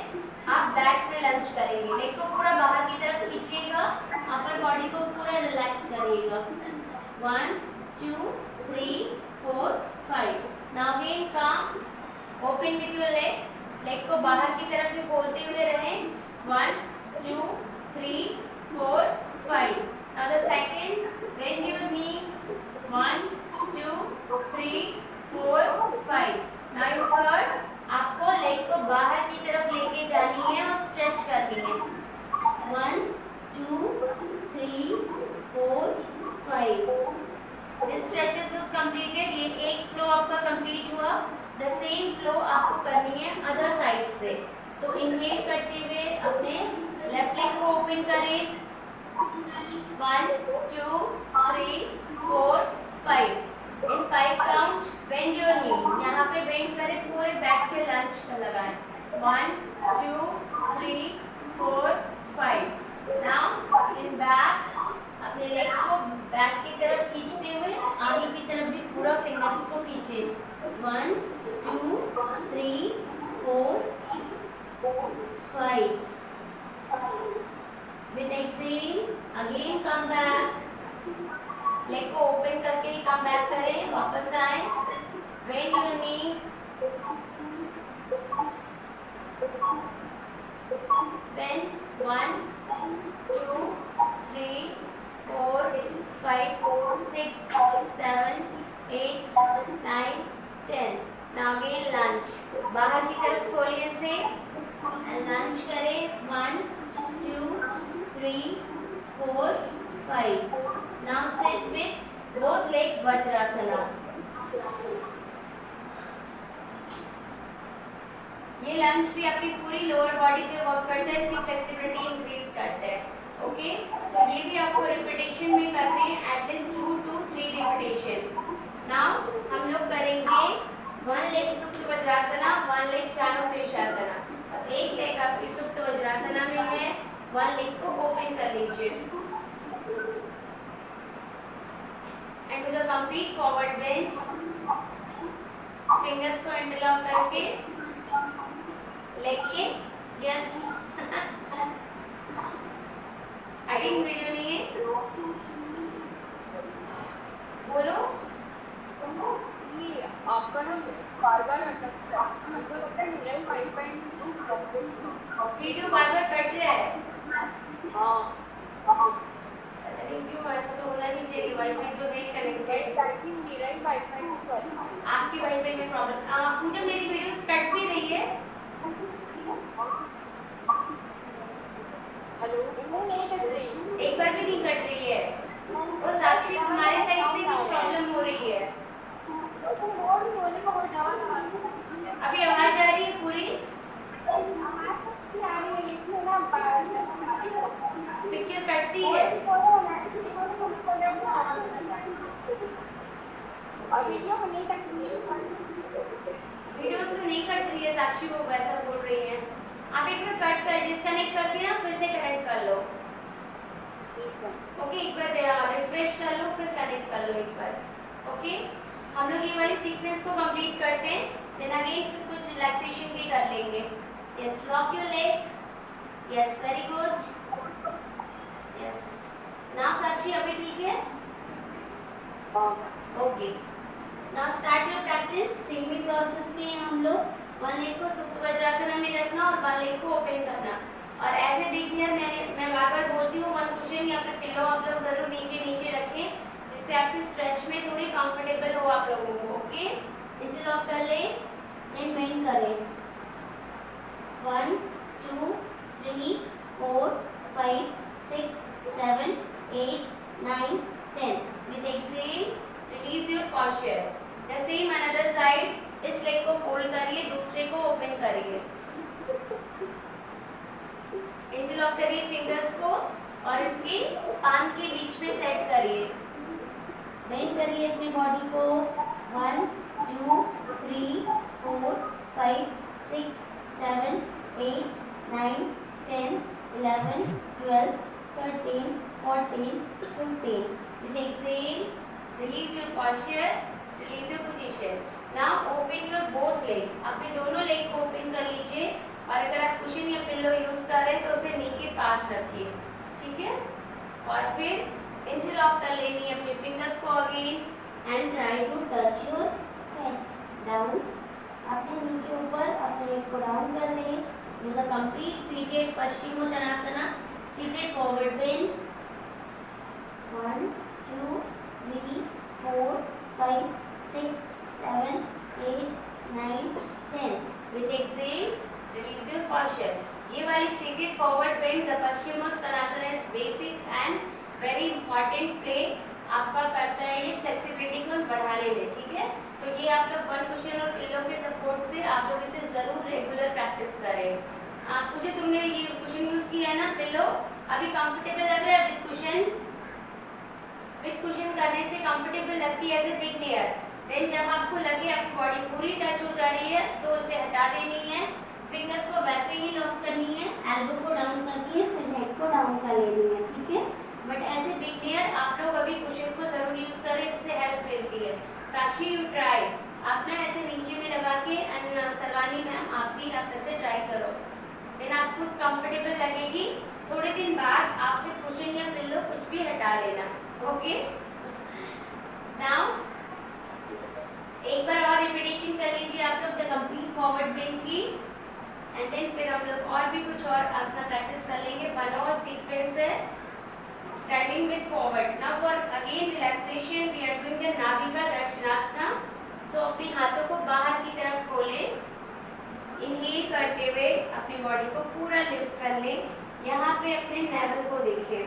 आप बैक में लंच करेंगे। लेग को पूरा बाहर की तरफ खींचिएगा, अपर बॉडी को पूरा रिलैक्स करिएगा। 1 2 3 4 5। Now again come, open with your leg को बाहर की तरफ से खोलते हुए रहें। 1 2 3 4 5। Now the second, bend your knee. 1 2 3 4 5। Now in third, आपको लेग को बाहर की तरफ लेके जानी है और स्ट्रेच करनी है। 1 2 3 4 5। This stretches was completed. ये एक फ्लो आपका कंप्लीट हुआ। द सेम फ्लो आपको करनी है अदर साइड से। तो इनहेल करते हुए अपने लेफ्ट लेग को ओपन करें। 1 2 3 4 5। इन 5 काउंट बेंड योर नी। यहाँ पे बेंड करें, पूरे बैक पे लंच कर लगाएं। 1 2 3 4 5। नाउ इन बैक, अपने लेग को बैक की तरफ खींचते हुए आगे की तरफ भी पूरा फिंगर्स को खींचे। 1 2 3 4 5। With exhale again come back, leg को ओपन करके ही कम बैक करें, वापस आए। Bend your knee. Bend 1 2 3 4 5 6 7 8 9 10। Now again lunch, बाहर की तरफ खोलिए इसे एंड लंच करें। 1 2 3 4 5। Now sit with both leg वज्रासना। ये लंच भी आपकी पूरी लोअर बॉडी पे वर्क करता है, इसकी फ्लेक्सिबिलिटी इंक्रीज करता है। ओके, सो ये भी आपको रिपीटेशन में करने हैं, एटलीस्ट 2 to 3 रिपीटेशन। नाउ हम लोग करेंगे 1 लेग सुप्त वज्रासना, 1 लेग चाणो शीर्षासना। अब एक लेग आपकी सुप्त वज्रासना में है, 1 लेग को ओपन कर लीजिए and to the complete forward bend, fingers को इंटरलॉक करके लेग के। यस अगेन वीडियो नहीं है, बोलो। ये आपका ना बार-बार अटकता है, मुझे लगता है मेरा ही वाईफाई वीडियो बार-बार कट रहा है। हाँ पता नहीं क्यों, ऐसा तो होना नहीं चाहिए। वाईफाई तो है कनेक्टेड। मेरा ही वाईफाई आपकी वाईफाई में प्रॉब्लम। पूजा मेरी वीडियोस कट भी रही है। हेलो, वो नहीं कट रही, एक बार भी नहीं कट रही है। वो साक्षी तुम्हारे साइड से कुछ प्रॉब्लम हो रही है। अभी आवाज आ रही है पूरी? पिक्चर कटती है। वीडियोस तो नहीं कट रही है, साक्षी वो वैसा बोल रही है। आप एक बार कट कर डिस्कनेक्ट करके ना फिर से कनेक्ट कर लो। ओके, एक बार रिफ्रेश कर लो फिर कनेक्ट कर लो एक बार। ओके, हम लोग ये वाली सीक्वेंस को कंप्लीट करते हैं, देन अगेन फिर कुछ रिलैक्सेशन भी कर लेंगे। Yes, lock your leg. Yes, very good. Yes, now Sakshi अभी ठीक है? Okay, now start your practice. Same ही प्रोसेस में हम लोग 1 लेग को सुप्त वज्रासना में रखना और 1 लेग को ओपन करना। और एज ए बिगिनर मैं बार-बार बोलती हूँ, 1 कुशन या फिर पिलो आप लोग जरूर नीचे रखें, जिससे आपकी स्ट्रेच में थोड़ी कंफर्टेबल हो आप लोगों को। ओके, इंटरलॉक कर लें, देन बेंड करें। 1 2 3 4 5 6 7 8 9 10। With exhale release your posture. The same another side, इस लेग को फोल्ड करिए, दूसरे को ओपन करिए। इंटरलॉक करिए फिंगर्स को और इसके पाम के बीच में सेट करिए। बेंड करिए अपनी बॉडी को। 1 2 3 4 5 6 7 8 9 10 11 12 13 14 15। With exhale, release your posture, release your position. Now open your both leg, अपने दोनों लेग को ओपन कर लीजिए और अगर आप कुशन या पिल्लो यूज कर रहे हैं तो उसे नी के पास रखिए, ठीक है। और फिर इंटरलॉक कर लेनी है अपने फिंगर्स को again and try to touch your head down, अपने नी के ऊपर अपने लेग को डाउन कर लें। द कंप्लीट सीटेड पश्चिमोत्तानासना, seated forward bench. 1 2 3 4 5 6 7 8 9 10 with exhale release your posture। ये वाली सीटेड फॉरवर्ड बेंड द पश्चिमोत्तानासना is basic and very important play आपका करता है ये फ्लेक्सिबिलिटी को बढ़ाने में, ठीक है। तो ये आप लोग वन कुशन और पिलो के सपोर्ट से आप लोग इसे जरूर रेगुलर प्रैक्टिस करें। आप मुझे तुमने ये कुशन यूज किया है ना पिलो, अभी कंफर्टेबल लग रहा है विद कुशन? विद कुशन करने से कंफर्टेबल लगती है ऐसे देखने यार। देन जब आपको लगे आपकी बॉडी पूरी टच हो जा रही है तो इसे हटा देनी है, फिंगर्स को वैसे ही लॉक करनी है, एल्बो को डाउन करनी है, फिर हेड को डाउन कर लेनी है, ठीक है। बट एज ए बिगिनर आप लोग अभी कुशन को जरूर यूज करें, इससे हेल्प मिलती है। साक्षी यू ट्राई, आप ना ऐसे नीचे में लगा के एंड सरवानी मैम आप भी आप ऐसे ट्राई करो, देन आपको कंफर्टेबल लगेगी। थोड़े दिन बाद आप फिर कुशन या पिल्लो कुछ भी हटा लेना, ओके। नाउ एक बार और रिपीटेशन कर लीजिए आप लोग द कंप्लीट फॉरवर्ड बेंड की एंड देन फिर हम लोग और भी कुछ और आसन प्रैक्टिस कर लेंगे। वन और सीक्वेंस है standing with forward। now for again relaxation we are doing the Nabhika दर्शनासना। तो अपने हाथों को बाहर की तरफ खोलें, इनहेल करते हुए अपनी बॉडी को पूरा लिफ्ट कर लें। यहाँ पे अपने नेवल को देखें।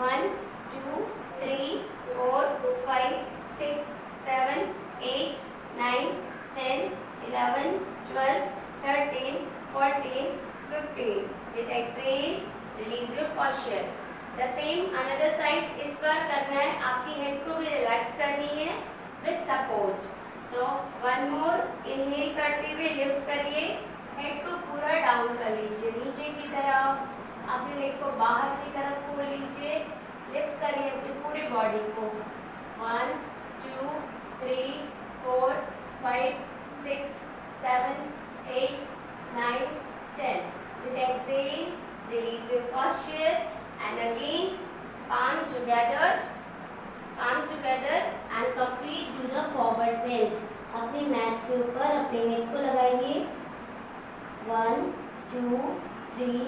1 2 3 4 5 6 7 8 9 10 11 12 13 14 15 with exhale release your posture। The same another side इस बार करना है, आपकी हेड को भी रिलैक्स करनी है विद सपोर्ट। तो वन मोर, इनहेल करते हुए लिफ्ट करिए, हेड को पूरा डाउन कर लीजिए नीचे की तरफ, अपने लेग को बाहर की तरफ खोल लीजिए, लिफ्ट करिए अपनी पूरी बॉडी को। 1 2 3 4 5 6 7 8 9 10 with exhale release your posture and again palm together and complete to the forward bend। अपने मैट के ऊपर अपने हेड को लगाइए। 1 2 3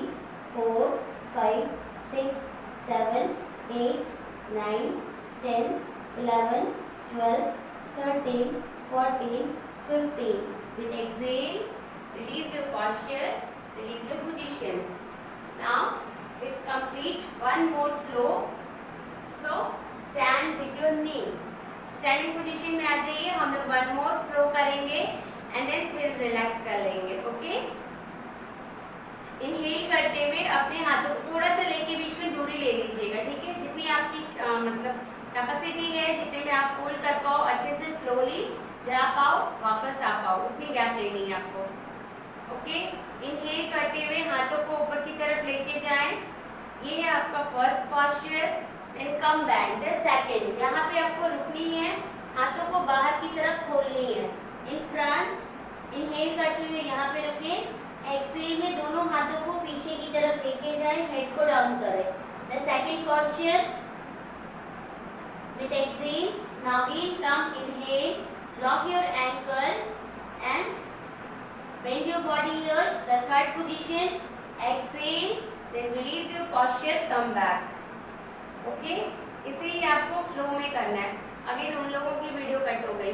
4 5 6 7 8 9 10 11 12 13 14 15 with exhale release your posture, release your position। now let's complete one more flow। so stand with your knee, standing position में आ जाइए। हम लोग वन मोर फ्लो करेंगे एंड देन फिर रिलैक्स कर लेंगे, ओके। इनहेल करते हुए अपने हाथों को थोड़ा सा लेके बीच में दूरी ले लीजिएगा, ठीक है। जितनी आपकी मतलब कैपेसिटी है, जितने में आप होल्ड कर पाओ, अच्छे से स्लोली जा पाओ, वापस आ पाओ, उतनी गैप लेनी है आपको, ओके। इनहेल करते हुए हाथों को ऊपर की तरफ लेके जाएं, ये है आपका first posture. Then come back the second, यहाँ पे आपको रुकनी है, हाथों को बाहर की तरफ खोलनी है। इन फ्रंट, इनहेल करते हुए यहाँ पे रखें, एक्सहेल में दोनों हाथों को पीछे की तरफ लेके जाएं, हेड को डाउन करें। The second posture with exhale, now again come, inhale, lock your ankle and bend your body here। the third position, exhale, then release your posture, come back, okay। इसे ही आपको फ्लो में करना है। Again उन लोगों की video cut हो गई।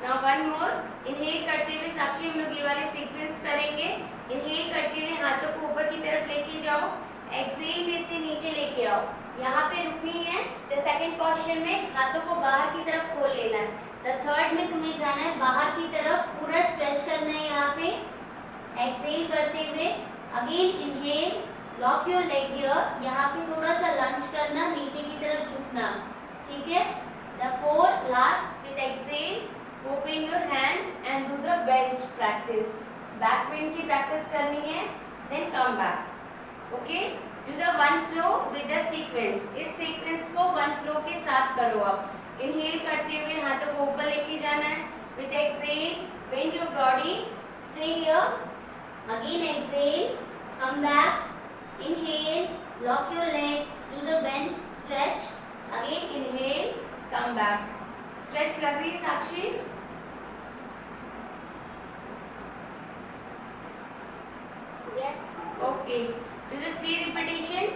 now one more, इनहेल करते हुए साक्षी हम लोग ये वाले सीक्वेंस करेंगे। इनहेल करते हुए हाथों को ऊपर की तरफ लेके जाओ, एक्सहेल में से नीचे लेके आओ, यहाँ पे रुकनी है। द सेकंड पोस्चर में हाथों को बाहर की तरफ खोल लेना है। द थर्ड में तुम्हें जाना है बाहर की तरफ, पूरा स्ट्रेच करना है यहाँ पे। एक्सहेल करते हुए again inhale, lock your leg here, यहाँ पे थोड़ा सा लंच करना, नीचे की तरफ झुकना, ठीक है। The fourth last with exhale, open your hand and do the bench practice, back bend की प्रैक्टिस करनी है। Then come back, okay. Do the one flow with the sequence, इस सीक्वेंस को वन फ्लो के साथ करो आप। इनहेल करते हुए हाथों को ऊपर लेके जाना है. With exhale bend your body, stay here. Again exhale, come back. Inhale, lock your leg, do the bend stretch. Again inhale, come back. Stretch लग रही है साक्षी? Yes. Okay. Do the 3 repetition.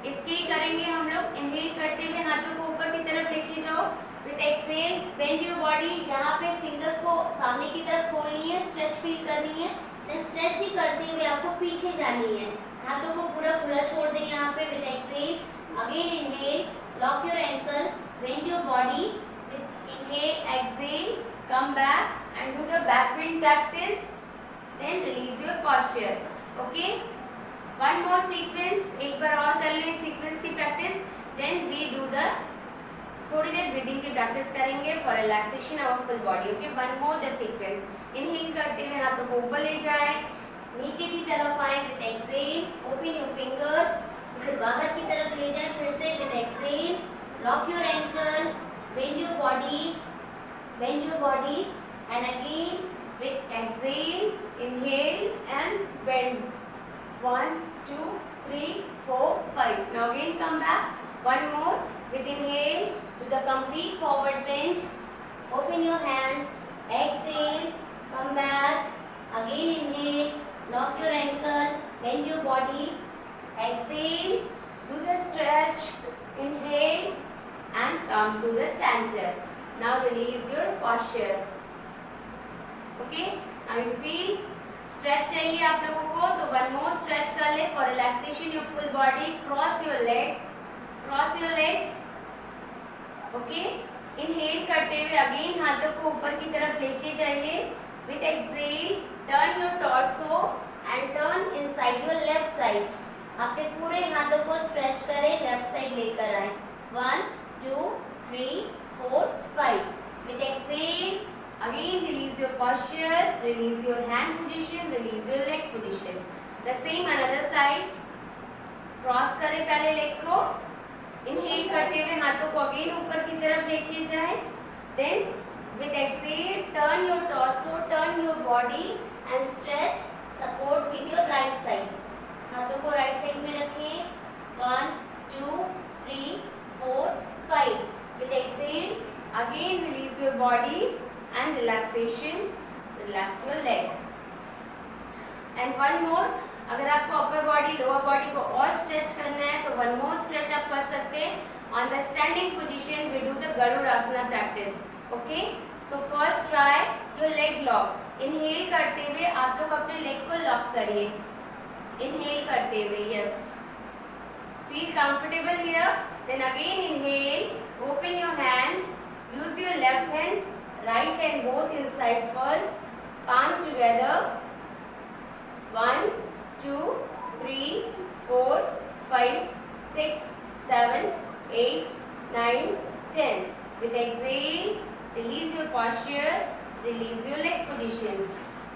इसके ही करेंगे हम लोग. Inhale करते हुए हाथों को ऊपर की तरफ लेके जाओ. With exhale, bend your body. यहाँ पे fingers को सामने की तरफ खोलनी है, stretch feel करनी है. स्ट्रेच ही करते हुए आपको पीछे जानी है. हाथों को पूरा खुला छोड़ दें यहाँ पे. With exhale again inhale, lock your ankle, bend your body. With inhale exhale, come back and do the back bend practice. Then release your posture. Okay, one more sequence. एक बार और कर लें सीक्वेंस की practice. Then we do the थोड़ी देर breathing की practice करेंगे for relaxation of full body. Okay, one more the sequence. Inhale करते हुए हाथों को ऊपर ले जाए, नीचे की तरफ आए. With exhale open your finger, इसे बाहर की तरफ ले जाए. फिर से with exhale lock your ankle, bend your body, bend your body and again with exhale inhale and bend. 1 2 3 4 5. Now again come back. One more. With inhale to the complete forward bend. Open your hands. Exhale. Come back. Again inhale. Lock your ankle. Bend your body. Exhale. Do the stretch. Inhale and come to the center. Now release your posture. Okay. Now you feel stretch चाहिए आप लोगों को तो one more stretch कर ले for relaxation your full body. Cross your leg, cross your leg. Okay, inhale करते हुए again हाथों को ऊपर की तरफ लेके जाइए. With exhale turn your torso and turn inside your left side. अपने पूरे हाथों को स्ट्रेच करें, लेफ्ट साइड लेकर आए. 1 2 3 4 5. With exhale again release your posture, release your hand position, release your leg position. The same another side. Cross करें पहले leg को. Inhale करते हुए हाथों को again ऊपर की तरफ लेके जाए. Then with exhale turn your torso, turn your body and stretch. Support with your right side. हाथों को right side में रखें. 1 2 3 4 5. With exhale again release your body and relaxation, relax your leg. And one more, अगर आपको अपर body lower body को और stretch करना है तो वन मोर स्ट्रेच आप कर सकते हैं. On the standing position we do the गरुड़ासना practice. Okay, so first try your leg lock. Inhale करते हुए आप लोग अपने लेग को लॉक करिए. इनहेल करते हुए, yes, feel comfortable here. Then again inhale, open your hand, use your left hand, right hand both inside first, palm together. 1 2 3 4 5 6 7 8 9 10. With exhale release your posture, release your leg position.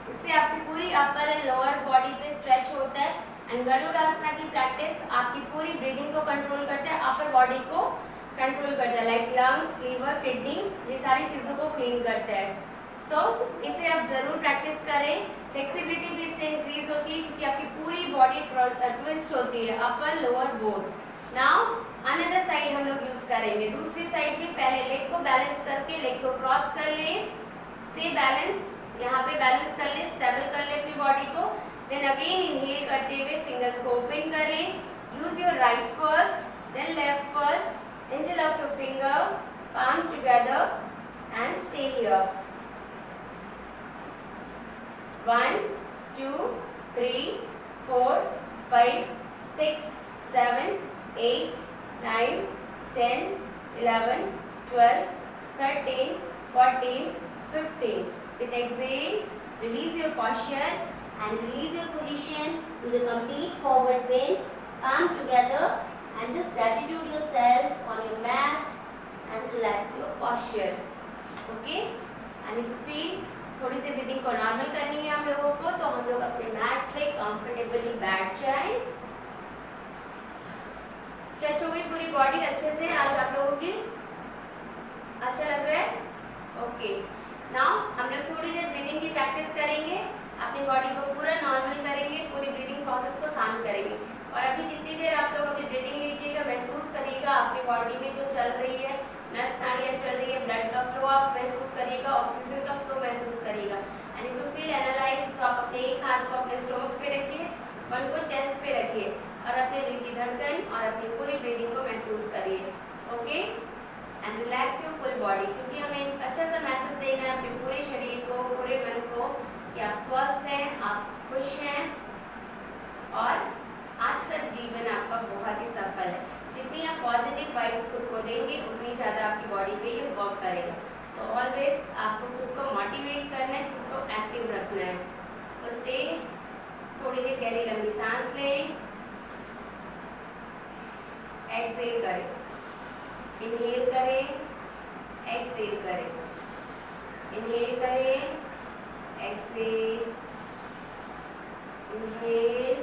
इससे आपकी पूरी अपर and lower body पे stretch होता है. And गरुड़ासना की practice आपकी पूरी breathing को कंट्रोल करता है, अपर बॉडी को कंट्रोल करता है, लाइक लंग्स, लीवर, किडनी, ये सारी चीज़ों को क्लीन करता है. सो इसे आप ज़रूर प्रैक्टिस करें. फ्लेक्सिबिलिटी भी इससे इंक्रीज होती है क्योंकि आपकी पूरी बॉडी ट्विस्ट होती है, upper lower both. Now another side हम लोग यूज़ करेंगे. दूसरी साइड में पहले लेग को बैलेंस करके लेग को क्रॉस कर लें. स्टे बैलेंस, यहाँ पे बैलेंस कर ले, स्टेबल कर ले अपनी बॉडी को. देन अगेन इनहेल करते हुए फिंगर्स को ओपन करें. Use your right first, then left first. Interlock your finger, palm together and stay here. 1 2 3 4 5 6 7 8 9 10 11 12 13 14 15. With exhale, release your posture and release your position to the complete forward bend. Palm together. And just gratitude yourself on your mat and relax your posture. Okay? And if you feel थोड़ी सी breathing को normal करनी है हम लोगों को तो हम लोग अपने मैट पे कंफर्टेबली बैठ जाएं. स्ट्रेच हो गई पूरी बॉडी अच्छे से आज आप लोगों की. अच्छा लग रहा है? ओके, नाउ हम लोग थोड़ी देर ब्रीदिंग की प्रैक्टिस करेंगे, अपनी बॉडी को पूरा नॉर्मल करेंगे, पूरी ब्रीदिंग प्रोसेस को शांत करेंगे। और अभी जितनी देर आप लोग अपनी ब्रीदिंग लीजिएगा, महसूस करिएगा आपकी बॉडी में जो चल रही है, नस नाड़ियाँ चल रही है, ब्लड का फ्लो आप महसूस करिएगा, ऑक्सीजन का फ्लो महसूस करिएगा। And if you feel analyse तो आप अपने एक हाथ को अपने स्टोमक पे रखिए, वन को चेस्ट पे रखिए और अपने दिल की धड़कन और अपनी पूरी ब्रीदिंग को महसूस करिए। Okay, and relax your full body, क्योंकि हमें एक अच्छा सा मैसेज देना है अपने पूरे शरीर को, पूरे मन को कि आप स्वस्थ हैं, आप खुश हैं और आज का जीवन आपका बहुत ही सफल है। जितनी आप पॉजिटिव वाइब्स खुद को देंगे उतनी ज़्यादा आपकी बॉडी पे ये वर्क करेगा। सो ऑलवेज आपको खुद को मोटिवेट करना है, खुद को एक्टिव रखना है। सो स्टे, थोड़ी देर गहरी लंबी सांस लें, एक्सहेल करें, इनहेल करें, एक्सहेल करें, इनहेल करें, exhale, inhale,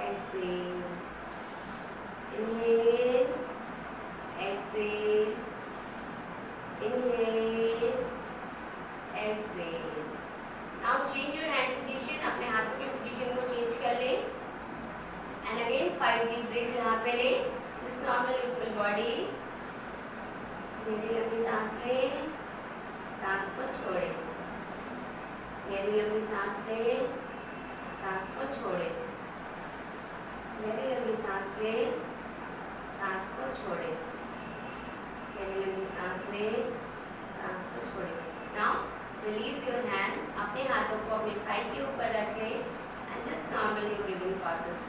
exhale, inhale, exhale, inhale, exhale. Now change your hand position, अपने हाथों की पोजीशन को चेंज कर लें एंड अगेन 5 डीप ब्रीथ यहाँ पे लें, जस्ट नॉर्मली फुल बॉडी, गहरी लंबी सांस लें, सांस को छोड़ें, गहरी लंबी सांस लें, सांस को छोड़ें, गहरी लंबी सांस लें, सांस को छोड़ें, गहरी लंबी सांस लें, सांस को छोड़ें। नाउ रिलीज योर हैंड, अपने हाथों को अपने थाई के ऊपर रख लें and just normally breathing process,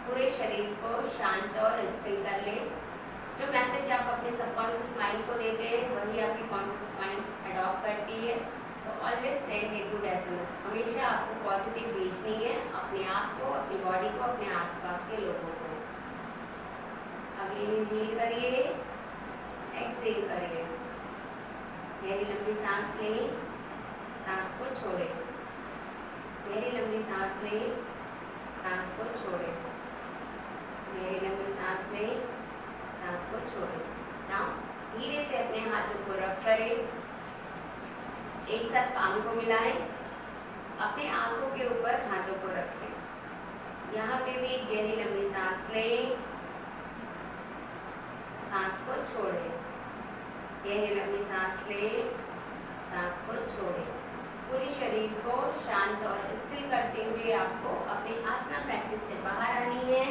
पूरे शरीर को शांत और स्थिर कर लें। जो मैसेज आप अपने सबकॉन्शियस माइंड को देते हैं वही आपकी कॉन्शियस माइंड अडॉप्ट करती है। So always send a good SMS, हमेशा आपको पॉजिटिव भेजनी है अपने आप को, अपनी बॉडी को, अपने आसपास के लोगों को। अभी इनहेल करिए, एक्सहेल करिए, गहरी लंबी सांस लें, सांस को छोड़ें, गहरी लंबी सांस लें, सांस को छोड़ें, गहरी लंबी सांस लें, सांस को छोड़ें। नाउ धीरे से अपने हाथों को रब करें, एक साथ पाँव को मिलाएं, अपने आंखों के ऊपर हाथों को रखें। यहाँ पे भी गहरी लंबी सांस लें, सांस को छोड़ें, गहरी लंबी सांस लें, सांस को छोड़ें। पूरे शरीर को शांत और स्थिर करते हुए आपको अपने आसना प्रैक्टिस से बाहर आनी है।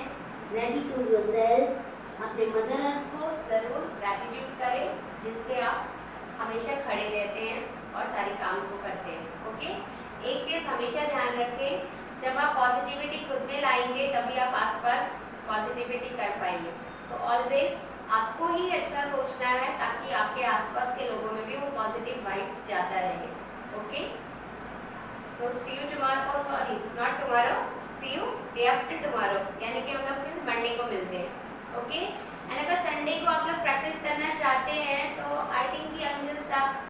रेडी टू योरसेल्फ, अपने मदर अर्थ को जरूर ग्रैटिट्यूड करें जिससे आप हमेशा खड़े रहते हैं और सारे काम को करते हैं। ओके, एक चीज़ हमेशा ध्यान रखें, जब आप पॉजिटिविटी खुद में लाएंगे तभी आप आसपास पॉजिटिविटी कर पाएंगे। सो ऑलवेज आपको ही अच्छा सोचना है ताकि आपके आसपास के लोगों में भी वो पॉजिटिव वाइब्स जाता रहे। Okay, so see you tomorrow, sorry not tomorrow, see you day after tomorrow, यानी कि हम लोग फिर मंडे को मिलते हैं। ओके, एंड अगर संडे को आप लोग प्रैक्टिस करना चाहते हैं तो आई थिंक कि हम जस्ट आप